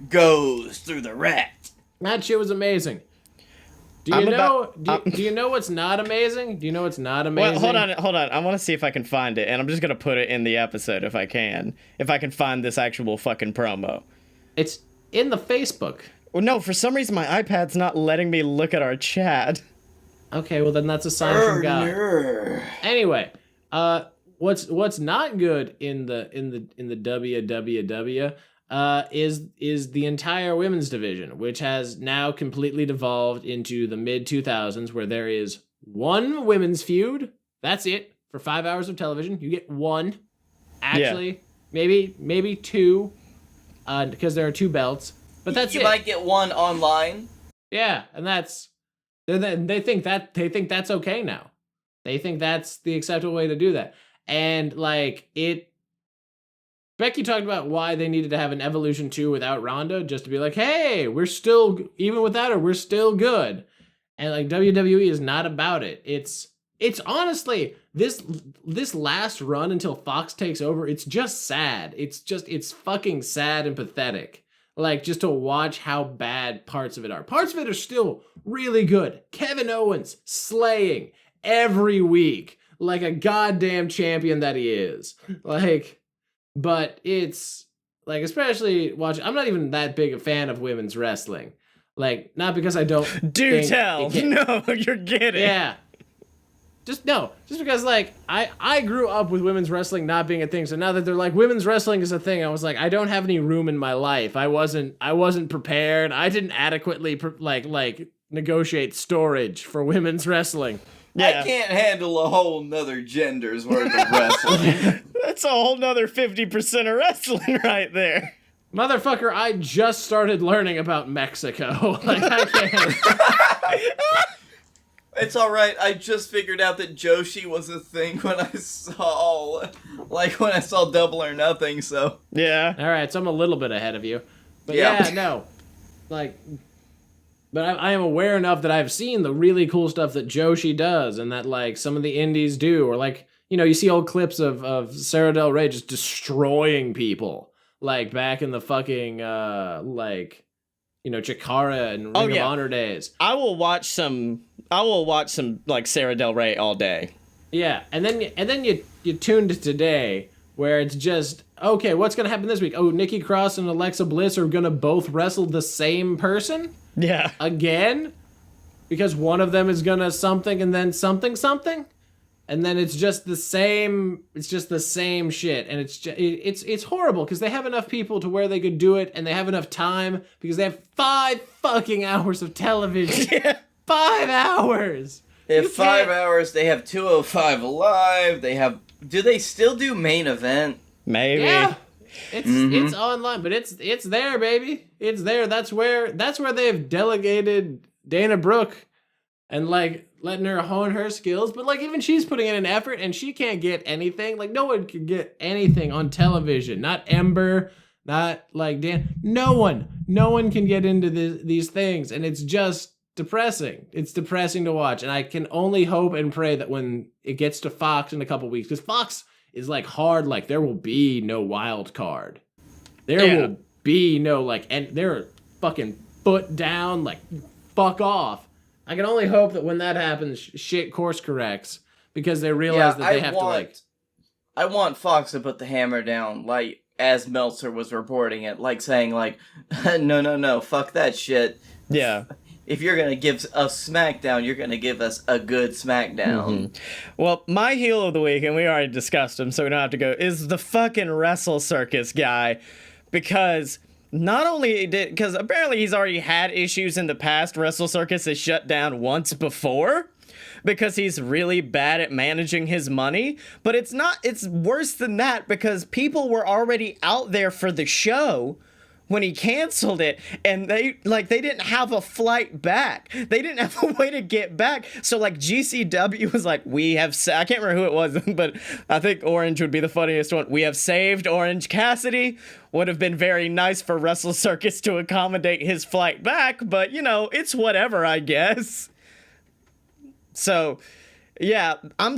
goes through the rat. That shit was amazing. Do you know what's not amazing? Do you know what's not amazing? Well, hold on. I want to see if I can find it, and I'm just gonna put it in the episode if I can. If I can find this actual fucking promo. It's in the Facebook. Well, no, for some reason my iPad's not letting me look at our chat. Okay, well then that's a sign from God. Anyway, what's not good in the WWW is the entire women's division, which has now completely devolved into the mid-2000s, where there is one women's feud. That's it for 5 hours of television. You get one, actually, maybe two, because there are two belts. But that's it. You might get one online. Yeah, and they think that's okay now. They think that's the acceptable way to do that, and like it. Becky talked about why they needed to have an Evolution 2 without Ronda, just to be like, hey, we're still, even without her, we're still good. And like WWE is not about it. It's honestly, this last run until Fox takes over, it's just sad. It's fucking sad and pathetic. Like, just to watch how bad parts of it are. Parts of it are still really good. Kevin Owens slaying every week like a goddamn champion that he is. Like... But it's, like, especially watching... I'm not even that big a fan of women's wrestling. Like, not because I don't... Do tell! No, you're kidding. Yeah. Just because, like, I grew up with women's wrestling not being a thing, so now that they're like, women's wrestling is a thing, I was like, I don't have any room in my life. I wasn't prepared. I didn't adequately, negotiate storage for women's wrestling. Yeah. I can't handle a whole nother gender's worth of wrestling. That's a whole nother 50% of wrestling right there. Motherfucker, I just started learning about Mexico. Like, I can't. It's alright, I just figured out that Joshi was a thing when I saw Double or Nothing, so. Yeah. Alright, so I'm a little bit ahead of you. But yeah no. Like... But I am aware enough that I've seen the really cool stuff that Joshi does and that, like, some of the indies do. Or, like, you know, you see old clips of Sarah Del Rey just destroying people. Like, back in the fucking, Chikara and Ring of Honor days. I will watch some, like, Sarah Del Rey all day. Yeah, and then you tune to today, where it's just, okay, what's going to happen this week? Oh, Nikki Cross and Alexa Bliss are going to both wrestle the same person? Yeah. Again? Because one of them is gonna something and then something. And then it's just the same shit. And it's horrible because they have enough people to where they could do it, and they have enough time because they have 5 fucking hours of television. Yeah. 5 hours! They have 5 hours, they have 205 Live, do they still do main event? Maybe. Yeah. It's online, but it's there, baby. It's there. That's where they've delegated Dana Brooke and like letting her hone her skills. But like even she's putting in an effort, and she can't get anything. Like no one can get anything on television. Not Ember, not like Dan. No one can get into these things, and it's just depressing. It's depressing to watch, and I can only hope and pray that when it gets to Fox in a couple weeks, because Fox is like hard, like there will be no wild card. There will be no like, and they're fucking foot down, like fuck off. I can only hope that when that happens, shit course corrects because they realize that they have to like. I want Fox to put the hammer down, like as Meltzer was reporting it, like saying like, no, fuck that shit. Yeah. If you're going to give us SmackDown, you're going to give us a good SmackDown. Mm-hmm. Well, my heel of the week, and we already discussed him, so we don't have to go, is the fucking WrestleCircus guy. Because not only did, because apparently he's already had issues in the past. WrestleCircus has shut down once before because he's really bad at managing his money. But it's worse than that because people were already out there for the show when he canceled it, and they didn't have a flight back. They didn't have a way to get back. So like GCW was like, I can't remember who it was, but I think Orange would be the funniest one. We have saved Orange Cassidy. Would have been very nice for WrestleCircus to accommodate his flight back, but it's whatever, I guess. So yeah, I'm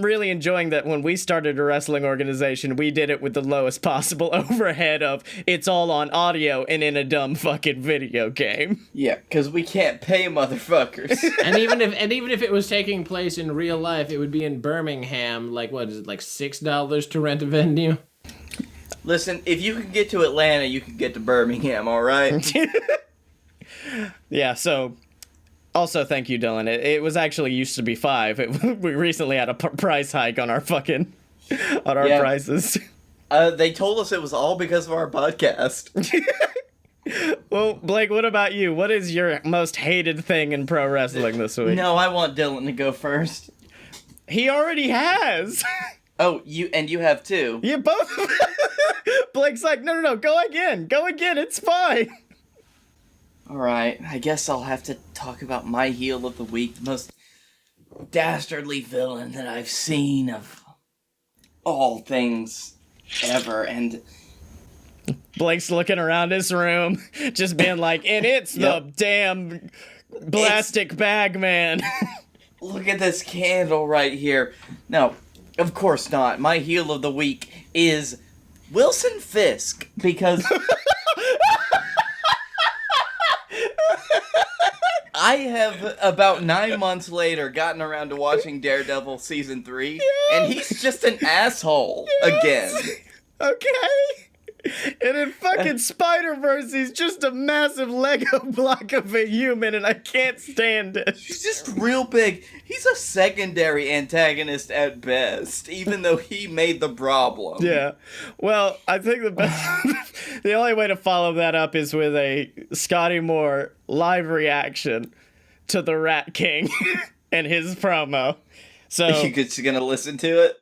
really enjoying that when we started a wrestling organization, we did it with the lowest possible overhead of it's all on audio and in a dumb fucking video game. Yeah, because we can't pay motherfuckers. and even if it was taking place in real life, it would be in Birmingham. Like, what is it, like $6 to rent a venue? Listen, if you can get to Atlanta, you can get to Birmingham, all right? Yeah, so... Also, thank you, Dylan. It was actually used to be $5. We recently had a price hike on our prices. They told us it was all because of our podcast. Well, Blake, what about you? What is your most hated thing in pro wrestling this week? No, I want Dylan to go first. He already has. Oh, you have too. You both. Blake's like, no, go again, it's fine. Alright, I guess I'll have to talk about my heel of the week, the most dastardly villain that I've seen of all things ever, and... Blake's looking around his room, just being like, and it's the damn plastic bag man. Look at this candle right here. No, of course not. My heel of the week is Wilson Fisk, because... I have, about 9 months later, gotten around to watching Daredevil Season 3, and he's just an asshole again. Okay. And in fucking Spider-Verse, he's just a massive Lego block of a human, and I can't stand it. He's just real big. He's a secondary antagonist at best, even though he made the problem. Yeah. Well, I think the only way to follow that up is with a Scottye Moore live reaction to the Rat King and his promo. So you just gonna listen to it?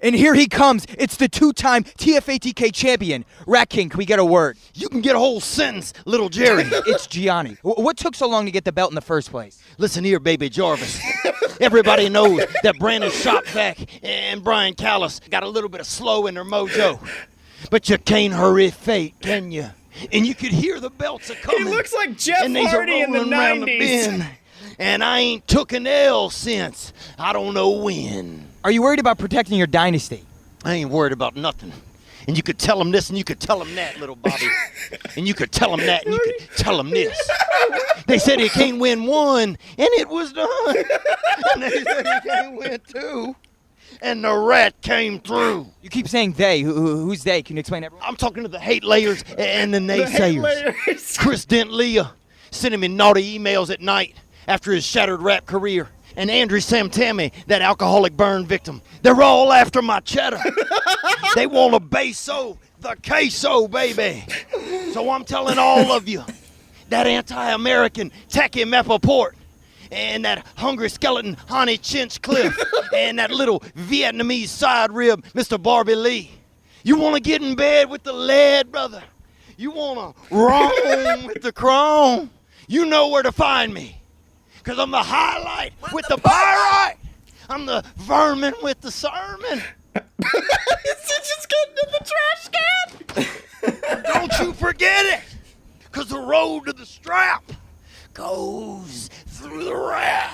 And here he comes. It's the two-time TFATK champion. Rat King, can we get a word? You can get a whole sentence, little Jerry. It's Gianni. What took so long to get the belt in the first place? Listen here, baby Jarvis. Everybody knows that Brandon Shopback and Brian Callis got a little bit of slow in their mojo. But you can't hurry fate, can you? And you could hear the belts a coming. He looks like Jeff and Hardy in the 90s. And I ain't took an L since I don't know when. Are you worried about protecting your dynasty? I ain't worried about nothing. And you could tell them this and you could tell them that, little Bobby. And you could tell them that and you could tell them this. They said he can't win one, and it was done. And they said he can't win two, and the rat came through. You keep saying they. Who's they? Can you explain everyone? I'm talking to the hate layers and the naysayers. Layers. Chris Dent-Leah sending me naughty emails at night after his shattered rap career. And Andrew Samtami, that alcoholic burn victim. They're all after my cheddar. They want a beso, the queso, baby. So I'm telling all of you, that anti-American Tacky Mapaport, and that hungry skeleton Honey Chinchcliffe, and that little Vietnamese side rib, Mr. Barbie Lee. You want to get in bed with the lead, brother? You want to roam with the chrome? You know where to find me. Because I'm the highlight with the pyrite. I'm the vermin with the sermon. Is it just getting in the trash can? Don't you forget it. Because the road to the strap goes through the rat.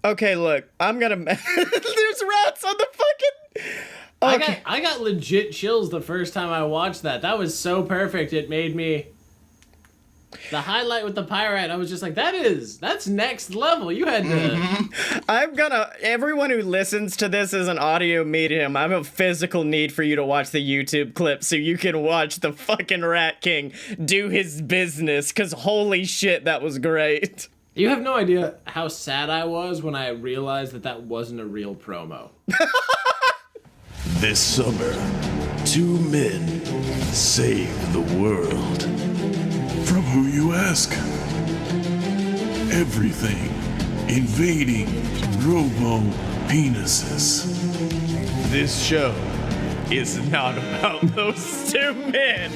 Okay, look, I'm gonna... There's rats on the fucking... Okay. I got legit chills the first time I watched that. That was so perfect. It made me... The highlight with the pyrite, I was just like, that's next level. You had to... Everyone who listens to this is an audio medium. I have a physical need for you to watch the YouTube clip so you can watch the fucking Rat King do his business, because holy shit, that was great. You have no idea how sad I was when I realized that wasn't a real promo. This summer, two men save the world. From who you ask? Everything invading robo-penises. This show is not about those two men.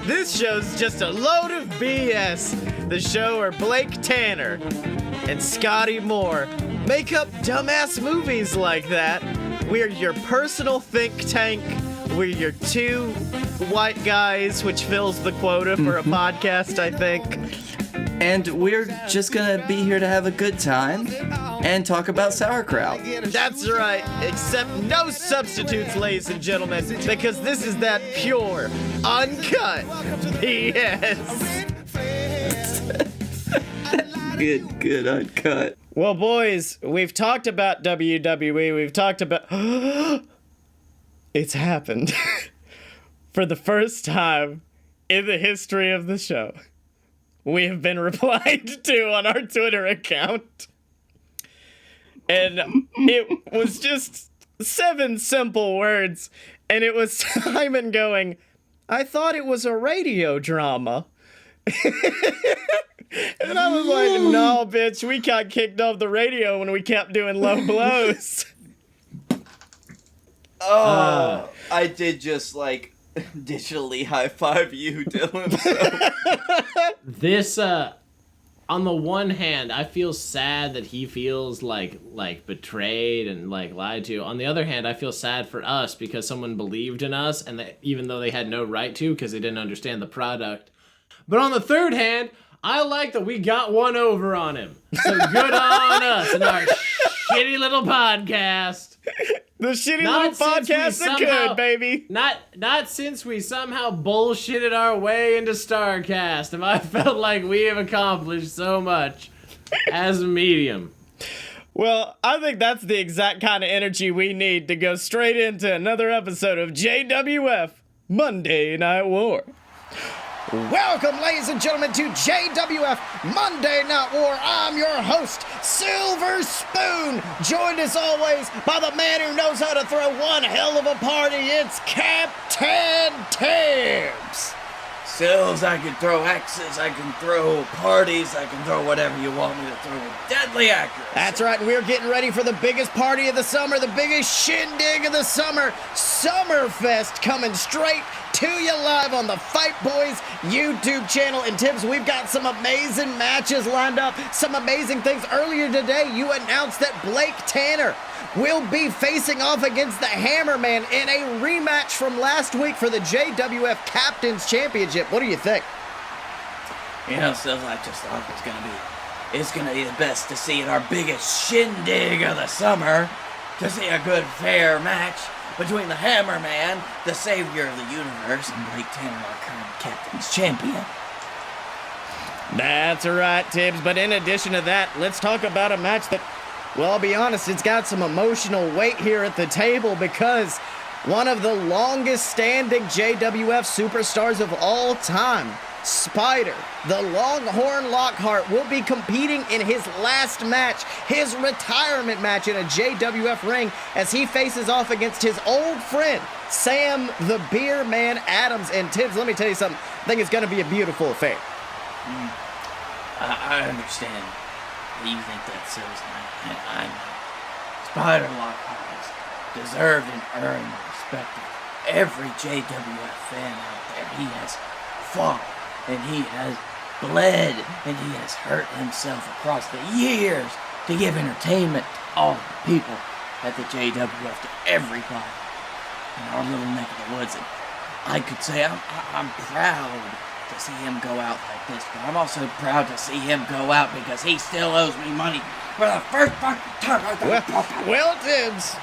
This show's just a load of BS. The show where Blake Tanner and Scottye Moore make up dumbass movies like that. We're your personal think tank. We're your two white guys, which fills the quota for a podcast, I think. And we're just gonna be here to have a good time and talk about sauerkraut. That's right, except no substitutes, ladies and gentlemen, because this is that pure, uncut BS. Good, uncut. Well, boys, we've talked about WWE, we've talked about... It's happened. For the first time in the history of the show, we have been replied to on our Twitter account. And it was just 7 simple words. And it was Simon going, I thought it was a radio drama. And I was like, no, bitch, we got kicked off the radio when we kept doing low blows. Oh, I did just like digitally high five you, Dylan. So. This, on the one hand, I feel sad that he feels like betrayed and like lied to. On the other hand, I feel sad for us because someone believed in us, and even though they had no right to because they didn't understand the product. But on the third hand, I like that we got one over on him. So good on us and our shitty little podcast. The shitty little podcast are good, baby. Not since we somehow bullshitted our way into StarCast have I felt like we have accomplished so much as a medium. Well, I think that's the exact kind of energy we need to go straight into another episode of JWF Monday Night War. Welcome, ladies and gentlemen, to JWF Monday Night War. I'm your host, Silver Spoon, joined as always by the man who knows how to throw one hell of a party. It's Captain Tibbs. Sills, I can throw axes, I can throw parties, I can throw whatever you want me to throw with deadly accuracy. That's right, we're getting ready for the biggest party of the summer, the biggest shindig of the summer, Summerfest, coming straight to you live on the Fight Boys YouTube channel. And Tibbs, we've got some amazing matches lined up, some amazing things. Earlier today, you announced that Blake Tanner will be facing off against the Hammerman in a rematch from last week for the JWF Captain's Championship. What do you think? You know, Sills, I just thought it's gonna be the best to see in our biggest shindig of the summer, to see a good, fair match between the Hammerman, the savior of the universe, and Blake Tanner, our current Captain's Champion. That's right, Tibbs. But in addition to that, let's talk about a match that, well, I'll be honest, it's got some emotional weight here at the table because one of the longest-standing JWF superstars of all time, Spider, the Longhorn Lockhart, will be competing in his last match, his retirement match in a JWF ring, as he faces off against his old friend, Sam the Beer Man Adams. And Tibbs, let me tell you something, I think it's going to be a beautiful affair. I understand that you think that, Sills, and I know. Spider Lockhart has deserved and earned the respect of every JWF fan out there. He has fought, and he has bled, and he has hurt himself across the years to give entertainment to all the people at the JWF, to everybody in our little neck of the woods. And I could say I'm proud to see him go out like this, but I'm also proud to see him go out because he still owes me money for the first fucking time. Well, Tibbs,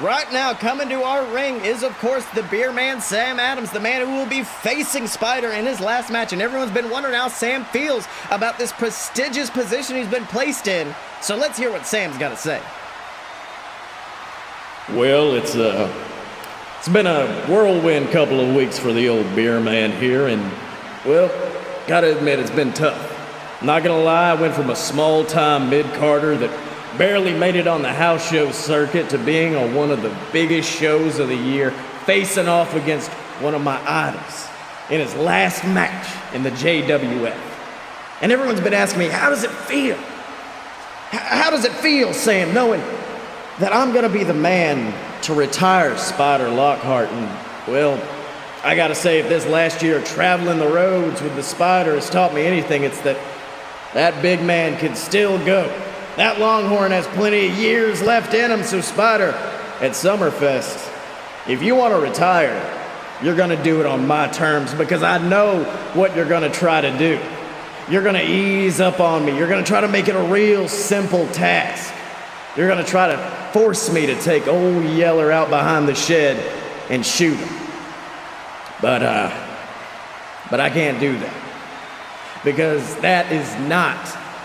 right now coming to our ring is, of course, the Beer Man Sam Adams, the man who will be facing Spider in his last match, and everyone's been wondering how Sam feels about this prestigious position he's been placed in. So let's hear what Sam's got to say. Well, it's been a whirlwind couple of weeks for the old Beer Man here, and well, gotta admit, it's been tough. Not gonna lie, I went from a small-time mid-carder that barely made it on the house show circuit to being on one of the biggest shows of the year, facing off against one of my idols in his last match in the JWF. And everyone's been asking me, how does it feel? How does it feel, Sam, knowing that I'm gonna be the man to retire Spider Lockhart? And, well, I gotta say, if this last year traveling the roads with the Spider has taught me anything, it's that big man can still go. That Longhorn has plenty of years left in him, so Spider, at Summerfest, if you want to retire, you're gonna do it on my terms, because I know what you're gonna try to do. You're gonna ease up on me. You're gonna try to make it a real simple task. You're gonna try to force me to take old Yeller out behind the shed and shoot him. But I can't do that, because that is not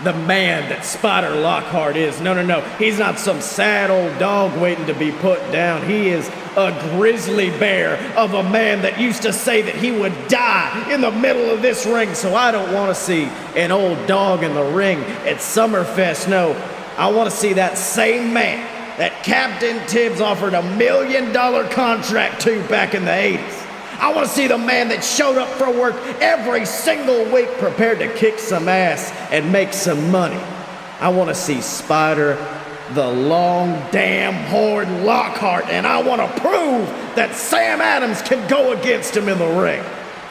the man that Spider Lockhart is. No. He's not some sad old dog waiting to be put down. He is a grizzly bear of a man that used to say that he would die in the middle of this ring. So I don't want to see an old dog in the ring at Summerfest. No, I want to see that same man that Captain Tibbs offered $1 million contract to back in the 80s. I want to see the man that showed up for work every single week prepared to kick some ass and make some money. I want to see Spider, the long damn horn Lockhart, and I want to prove that Sam Adams can go against him in the ring,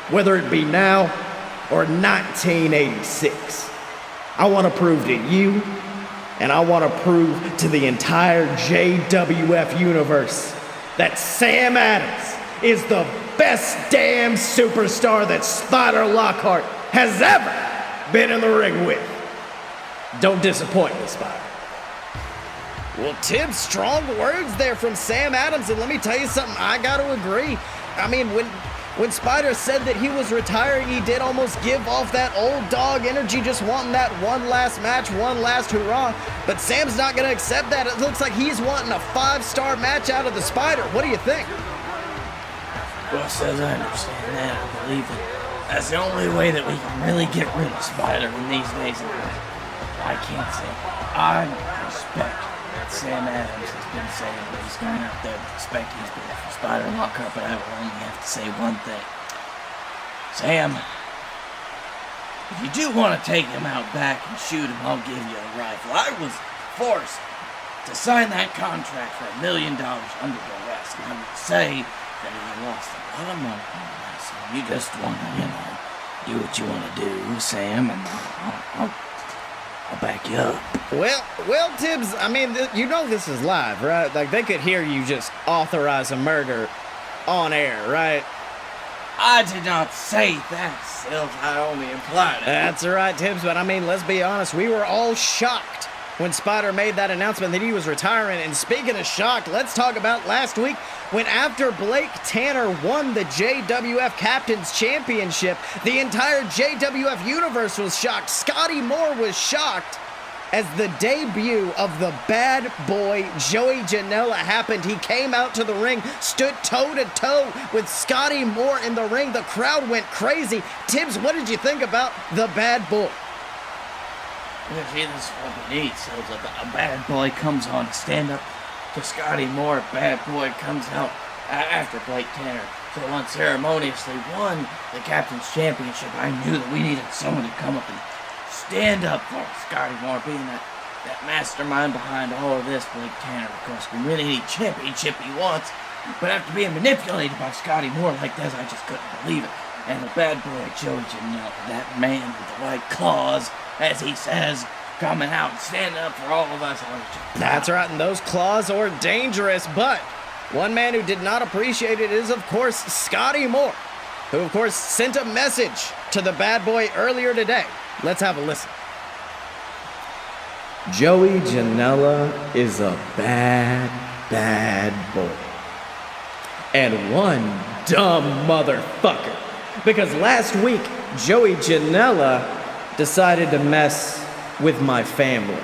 whether it be now or 1986. I want to prove to you, and I want to prove to the entire JWF universe that Sam Adams is the best damn superstar that Spider Lockhart has ever been in the ring with. Don't disappoint me, Spider. Well, Tibbs, strong words there from Sam Adams, and let me tell you something, I gotta agree. I mean, when Spider said that he was retiring, he did almost give off that old dog energy, just wanting that one last match, one last hurrah. But Sam's not gonna accept that. It looks like he's wanting a 5-star match out of the Spider. What do you think? Well, as I understand that, I believe that that's the only way that we can really get rid of Spider in these days. I can't say I respect what Sam Adams has been saying, but he's going out there to respect he's been for Spider Lockhart, but I will only have to say one thing. Sam, if you do want to take him out back and shoot him, I'll give you a rifle. I was forced to sign that contract for $1 million under duress, and I would say that he lost a lot of money on that, so you just want to, do what you want to do, Sam, and I'll back you up. Well, Tibbs, I mean, you know this is live, right? Like, they could hear you just authorize a murder on air, right? I did not say that, Sills. I only implied it. That's right, Tibbs, but I mean, let's be honest, we were all shocked when Spider made that announcement that he was retiring. And speaking of shocked, let's talk about last week when after Blake Tanner won the JWF Captain's Championship, the entire JWF universe was shocked. Scottye Moore was shocked as the debut of the bad boy Joey Janela happened. He came out to the ring, stood toe-to-toe with Scottye Moore in the ring. The crowd went crazy. Tibbs, what did you think about the bad boy? See, this is what we need. So a bad boy comes on to stand up to Scottye Moore. A bad boy comes out after Blake Tanner. So unceremoniously won the Captain's Championship. I knew that we needed someone to come up and stand up for Scottye Moore, being that mastermind behind all of this. Blake Tanner, of course, can win any championship he wants, but after being manipulated by Scottye Moore like this, I just couldn't believe it. And the bad boy Joey Janela, that man with the white claws, as he says, coming out and standing up for all of us. That's right, and those claws are dangerous, but one man who did not appreciate it is, of course, Scottye Moore, who, of course, sent a message to the bad boy earlier today. Let's have a listen. Joey Janela is a bad boy. And one dumb motherfucker. Because last week, Joey Janela decided to mess with my family.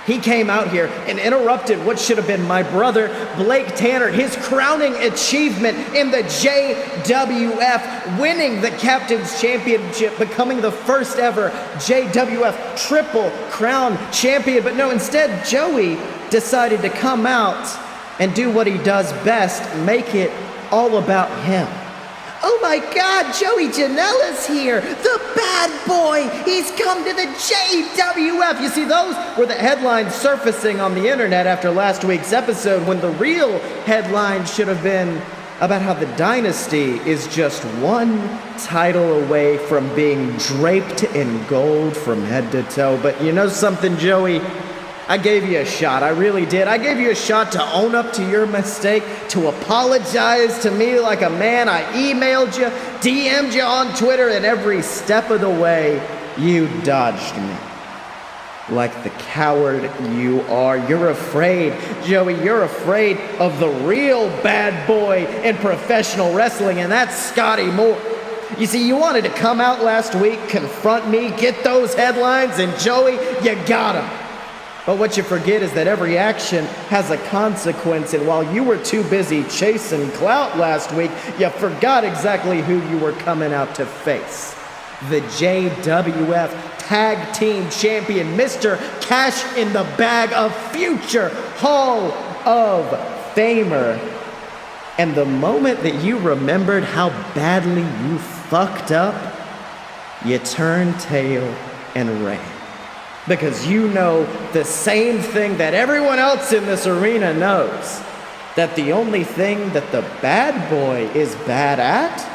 He came out here and interrupted what should have been my brother, Blake Tanner, his crowning achievement in the JWF, winning the Captain's Championship, becoming the first ever JWF Triple Crown Champion. But no, instead, Joey decided to come out and do what he does best, make it all about him. Oh my God, Joey Janela's here, the bad boy. He's come to the JWF. You see, those were the headlines surfacing on the internet after last week's episode, when the real headline should have been about how the Dynasty is just one title away from being draped in gold from head to toe. But you know something, Joey? I gave you a shot, I really did. I gave you a shot to own up to your mistake, to apologize to me like a man. I emailed you, DM'd you on Twitter, and every step of the way, you dodged me. Like the coward you are. You're afraid, Joey, you're afraid of the real bad boy in professional wrestling, and that's Scottye Moore. You see, you wanted to come out last week, confront me, get those headlines, and Joey, you got him. But what you forget is that every action has a consequence, and while you were too busy chasing clout last week, you forgot exactly who you were coming out to face. The JWF Tag Team Champion, Mr. Cash in the Bag of future Hall of Famer. And the moment that you remembered how badly you fucked up, you turned tail and ran. Because you know the same thing that everyone else in this arena knows, that the only thing that the bad boy is bad at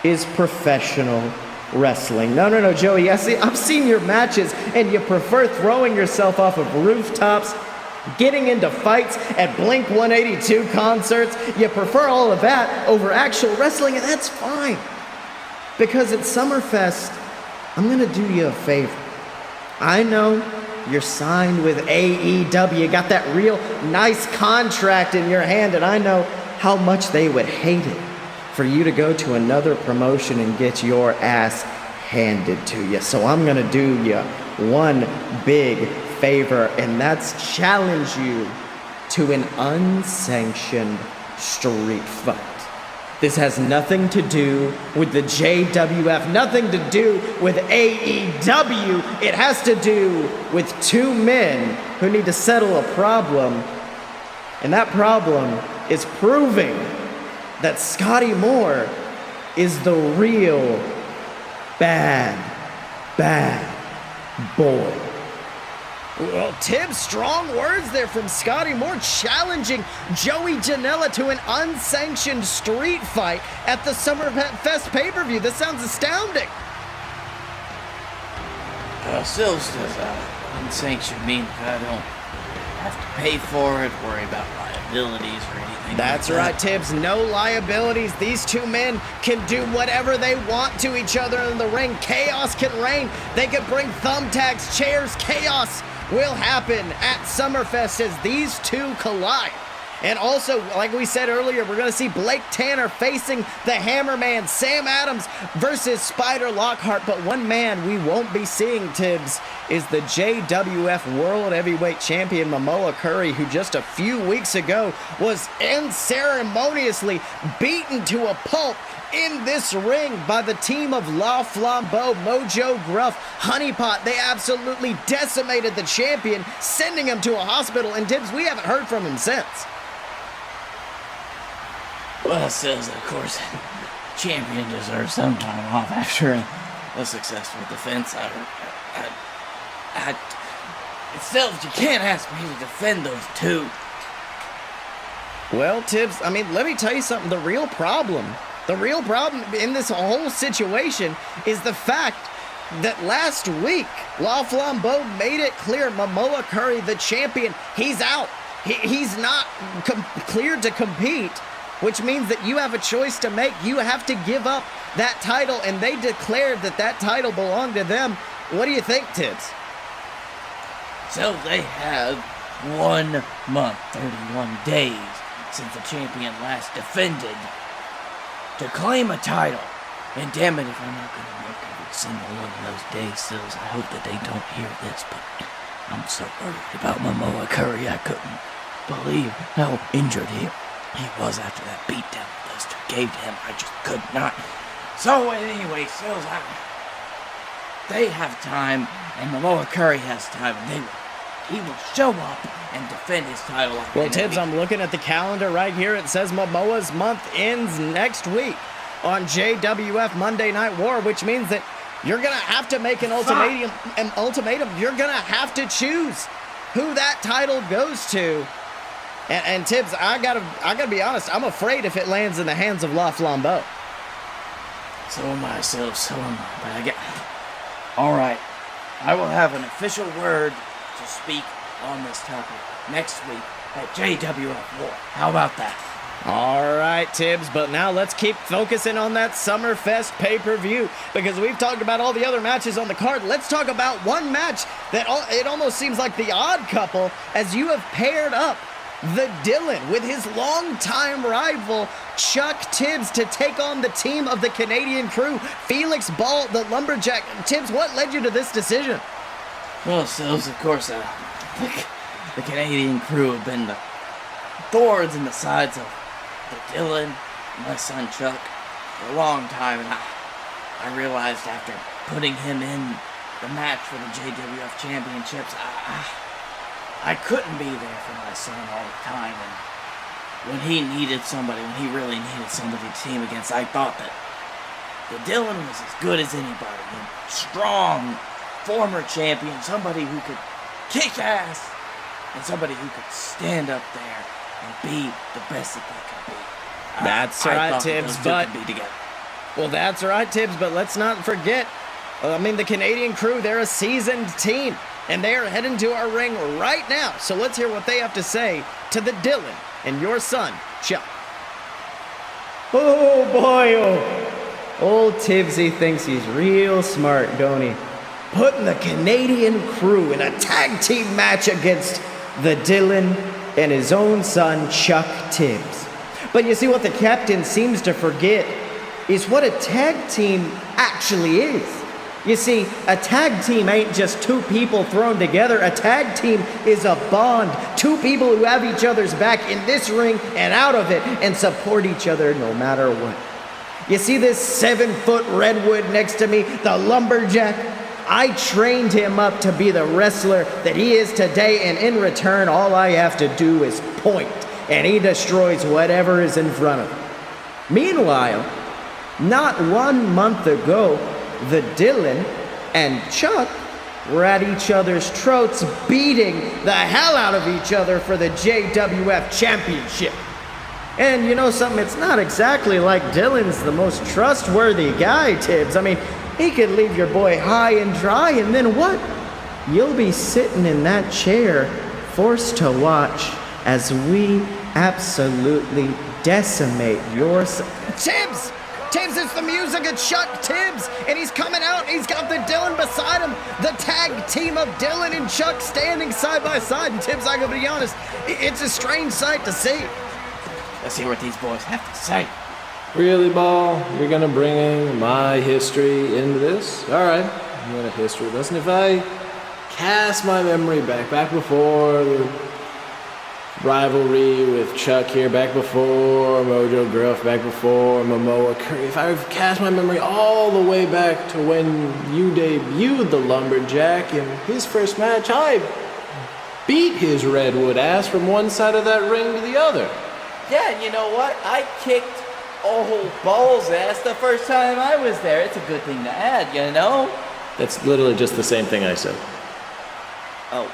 is professional wrestling. No, Joey, I've seen your matches, and you prefer throwing yourself off of rooftops, getting into fights at Blink 182 concerts. You prefer all of that over actual wrestling, and that's fine. Because at Summerfest, I'm gonna do you a favor. I know you're signed with AEW, you got that real nice contract in your hand, and I know how much they would hate it for you to go to another promotion and get your ass handed to you. So I'm gonna do you one big favor, and that's challenge you to an unsanctioned street fight. This has nothing to do with the JWF, nothing to do with AEW. It has to do with two men who need to settle a problem. And that problem is proving that Scottye Moore is the real bad boy. Well, Tibbs, strong words there from Scottye Moore, challenging Joey Janela to an unsanctioned street fight at the Summerfest pay-per-view. This sounds astounding. Still unsanctioned means I don't have to pay for it, worry about liabilities or anything. That's like right, Tibbs. No liabilities. These two men can do whatever they want to each other in the ring. Chaos can reign. They can bring thumbtacks, chairs. Chaos will happen at Summerfest as these two collide. And also, like we said earlier, we're going to see Blake Tanner facing the Hammerman, Sam Adams versus Spider Lockhart. But one man we won't be seeing, Tibbs, is the JWF World Heavyweight Champion Momoa Curry, who just a few weeks ago was unceremoniously beaten to a pulp in this ring by the team of La Flambeau, Mojo Gruff, Honeypot. They absolutely decimated the champion, sending him to a hospital. And Tibbs, we haven't heard from him since. Well, Sills, of course, champion deserves some time off after a successful defense. Sills, you can't ask me to defend those two. Well, Tibbs, I mean, let me tell you something. The real problem in this whole situation is the fact that last week, La Flambeau made it clear Momoa Curry, the champion, he's out. He's not cleared to compete, which means that you have a choice to make. You have to give up that title, and they declared that title belonged to them. What do you think, Tibbs? So they have 1 month, 31 days since the champion last defended to claim a title. And damn it if I'm not going to make every single one of those days, Sills. I hope that they don't hear this, but I'm so worried about Momoa Curry. I couldn't believe how injured he was after that beatdown those two gave to him. I just could not. So anyway, Sills, they have time, and Momoa Curry has time, and he will show up and defend his title. Well, Tibbs, I'm looking at the calendar right here. It says Momoa's month ends next week on JWF Monday Night War, which means that you're going to have to make an ultimatum. You're going to have to choose who that title goes to. And Tibbs, I gotta be honest, I'm afraid if it lands in the hands of La Flambeau. So am I, Sills, so am I. But all right, I will have an official word to speak on this topic next week at JWF War. How about that? All right, Tibbs, but now let's keep focusing on that Summerfest pay-per-view, because we've talked about all the other matches on the card. Let's talk about one match that it almost seems like the odd couple, as you have paired up the Dylan with his longtime rival Chuck Tibbs to take on the team of the Canadian Crew, Felix Ball, the Lumberjack. Tibbs, what led you to this decision? Well, Sills, of course, the Canadian Crew have been the thorns in the sides of the Dylan and my son Chuck for a long time, and I realized after putting him in the match for the JWF Championships, I couldn't be there for my son all the time, and when he needed somebody, when he really needed somebody to team against, I thought that the Dylan was as good as anybody, a strong former champion, somebody who could kick ass, and somebody who could stand up there and be the best that they could be. That's I right, thought Tibbs, those two but could be together. well, that's right, Tibbs, but let's not forget, the Canadian Crew, they're a seasoned team, and they are heading to our ring right now. So let's hear what they have to say to the Dylan and your son, Chuck. Oh, boy, oh. Old Tibbsy thinks he's real smart, don't he? Putting the Canadian Crew in a tag team match against the Dylan and his own son, Chuck Tibbs. But you see, what the captain seems to forget is what a tag team actually is. You see, a tag team ain't just two people thrown together. A tag team is a bond. Two people who have each other's back in this ring and out of it and support each other no matter what. You see this 7-foot redwood next to me, the Lumberjack? I trained him up to be the wrestler that he is today, and in return, all I have to do is point, and he destroys whatever is in front of him. Meanwhile, not 1 month ago, the Dylan and Chuck were at each other's throats, beating the hell out of each other for the JWF Championship. And you know something, it's not exactly like Dylan's the most trustworthy guy, Tibbs. I mean, he could leave your boy high and dry, and then what? You'll be sitting in that chair, forced to watch as we absolutely decimate your... Tibbs! Tibbs, it's the music of Chuck Tibbs, and he's coming out, he's got the Dylan beside him, the tag team of Dylan and Chuck standing side by side, and Tibbs, I gotta be honest, it's a strange sight to see. Let's hear what these boys have to say. Really, Ball? You're gonna bring in my history into this? Alright, I'm gonna history lesson. If I cast my memory back before the rivalry with Chuck here, back before Mojo Gruff, back before Momoa Curry, if I cast my memory all the way back to when you debuted the Lumberjack in his first match, I beat his redwood ass from one side of that ring to the other. Yeah, and you know what? I kicked old Ball's ass the first time I was there. It's a good thing to add, you know? That's literally just the same thing I said. Oh,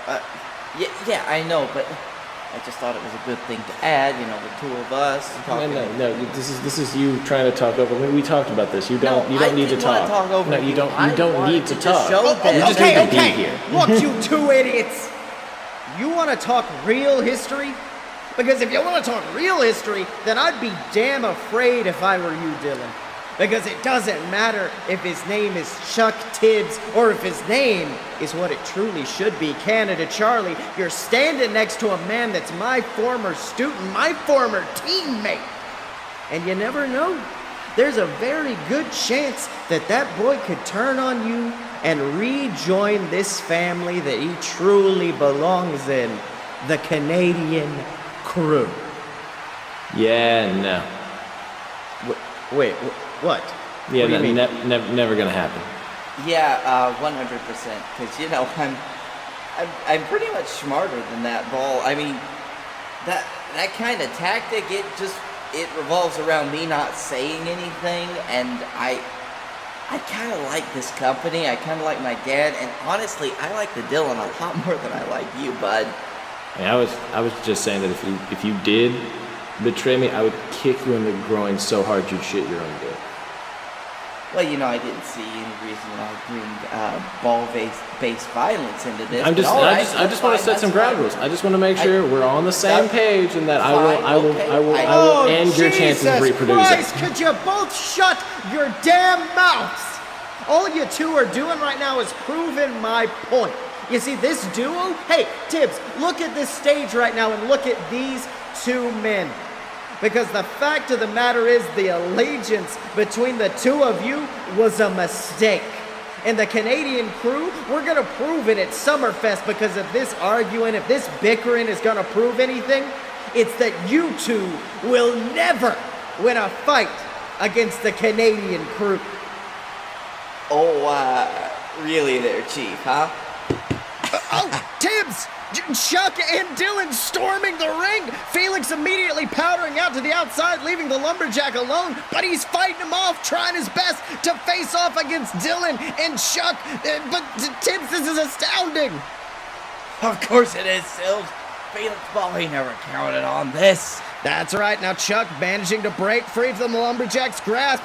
yeah, I know, but I just thought it was a good thing to add, you know, the two of us talking. No, this is you trying to talk over me. We talked about this. You don't need to talk. No, you don't need to talk. Okay. Look, you two idiots. You want to talk real history? Because if you want to talk real history, then I'd be damn afraid if I were you, Dylan. Because it doesn't matter if his name is Chuck Tibbs or if his name is what it truly should be, Canada Charlie. You're standing next to a man that's my former student, my former teammate. And you never know. there's a very good chance that that boy could turn on you and rejoin this family that he truly belongs in, the Canadian crew. Yeah, no. Wait, what? Yeah, What do you mean? never gonna happen. Yeah, 100%. Because, you know, I'm pretty much smarter than that ball. I mean, that kind of tactic, it revolves around me not saying anything, and I kind of like this company. I kind of like my dad, and honestly, I like the Dylan a lot more than I like you, bud. I was just saying that if you did betray me, I would kick you in the groin so hard you'd shit your own dick. Well, you know, I didn't see any reason why I'd bring ball-based violence into this. I just want to set some ground rules. I just want to make sure we're on the same page, and that I will end your chances of reproducing. Christ, could you both shut your damn mouths? All you two are doing right now is proving my point. You see, this duo, hey, Tibbs, look at this stage right now and look at these two men. Because the fact of the matter is the allegiance between the two of you was a mistake. And the Canadian crew, we're going to prove it at Summerfest, because if this arguing, if this bickering is going to prove anything, it's that you two will never win a fight against the Canadian crew. Oh, really there, Chief, huh? Tibbs! Chuck and Dylan storming the ring. Felix immediately powdering out to the outside, leaving the lumberjack alone, but he's fighting him off, trying his best to face off against Dylan and Chuck. But Tibbs, this is astounding. Of course it is, Silves. Felix Ball, he never counted on this. That's right. Now Chuck managing to break free from the lumberjack's grasp,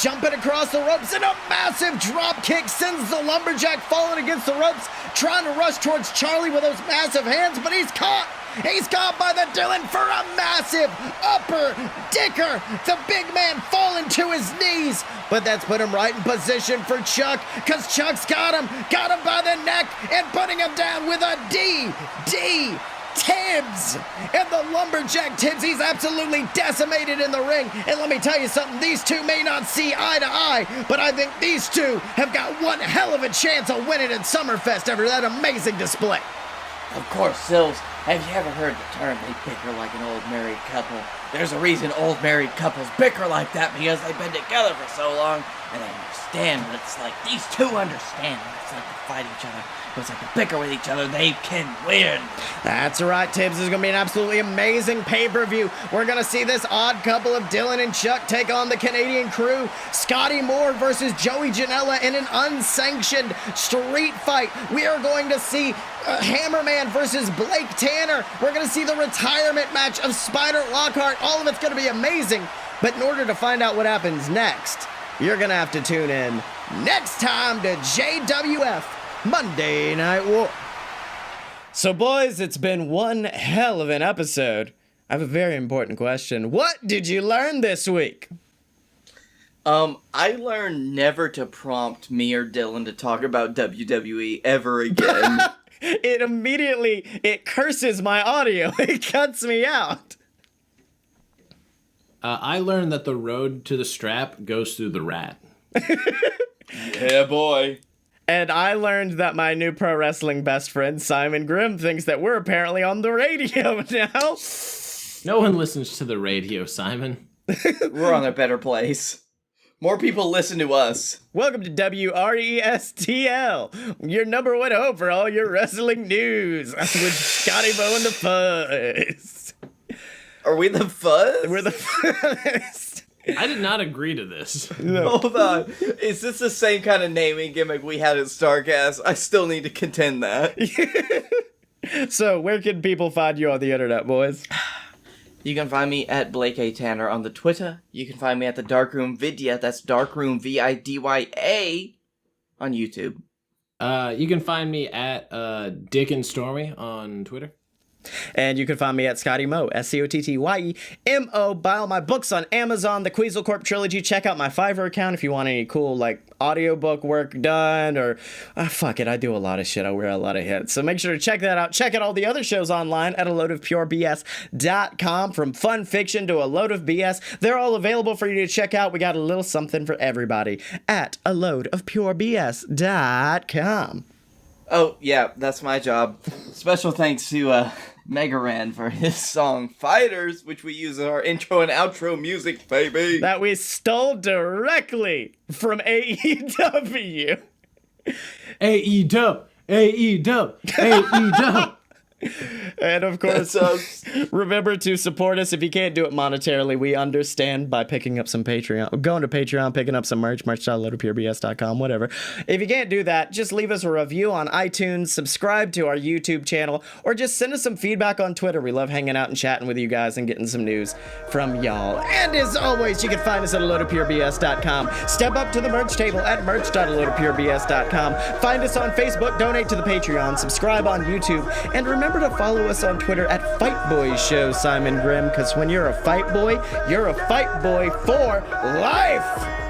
jumping across the ropes, and a massive drop kick sends the lumberjack falling against the ropes, trying to rush towards Charlie with those massive hands, but he's caught. He's caught by the Dylan for a massive upper dicker. The big man falling to his knees, but that's put him right in position for Chuck, because Chuck's got him by the neck and putting him down with a DD. Tibbs! And the lumberjack Tibbs, he's absolutely decimated in the ring. And let me tell you something, these two may not see eye to eye, but I think these two have got one hell of a chance of winning at Summerfest after that amazing display. Of course, Silves. Have you ever heard the term, they bicker like an old married couple? There's a reason old married couples bicker like that, because they've been together for so long, and they understand what it's like. These two understand what it's like to fight each other. It's like to bicker with each other. They can win. That's right, Tibbs. This is going to be an absolutely amazing pay-per-view. We're going to see this odd couple of Dylan and Chuck take on the Canadian crew. Scottye Moore versus Joey Janela in an unsanctioned street fight. We are going to see Hammerman versus Blake Tanner. We're going to see the retirement match of Spider Lockhart. All of it's going to be amazing. But in order to find out what happens next, you're going to have to tune in next time to JWF Monday Night War. So, boys, it's been one hell of an episode. I have a very important question. What did you learn this week? I learned never to prompt me or Dylan to talk about WWE ever again. It curses my audio. It cuts me out. I learned that the road to the strap goes through the rat. Yeah, boy. And I learned that my new pro wrestling best friend, Simon Grimm, thinks that we're apparently on the radio now. No one listens to the radio, Simon. We're on a better place. More people listen to us. Welcome to WRESTL, your number one hope for all your wrestling news, with Scotty Moe and the Fuzz. Are we the Fuzz? We're the Fuzz. I did not agree to this. No. Hold on. Is this the same kind of naming gimmick we had at StarCast? I still need to contend that. So, where can people find you on the internet, boys? You can find me at Blake A. Tanner on the Twitter. You can find me at the Darkroom Vidya. That's Darkroom VIDYA on YouTube. You can find me at Dick and Stormy on Twitter. And you can find me at Scottye Moore, SCOTTYEMO. Buy all my books on Amazon, the Queasel Corp trilogy. Check out my Fiverr account if you want any cool, like, audiobook work done, or fuck it, I do a lot of shit. I wear a lot of hits. So make sure to check that out. Check out all the other shows online at aloadofpurebs.com. From fun fiction to a load of BS, they're all available for you to check out. We got a little something for everybody at aloadofpurebs.com. Oh, yeah, that's my job. Special thanks to Megaran for his song Fighters, which we use as our intro and outro music, baby. That we stole directly from AEW. AEW, AEW. And of course, remember to support us. If you can't do it monetarily, we understand, by picking up some Patreon, going to Patreon, picking up some merch.loadofpurebs.com, whatever. If you can't do that, just leave us a review on iTunes, subscribe to our YouTube channel, or just send us some feedback on Twitter. We love hanging out and chatting with you guys and getting some news from y'all. And as always, you can find us at loadofpurebs.com. Step up to the merch table at merch.loadofpurebs.com. Find us on Facebook, donate to the Patreon, subscribe on YouTube, and remember to follow us on Twitter at Fight Boys Show, Simon Grimm, because when you're a fight boy, you're a fight boy for life.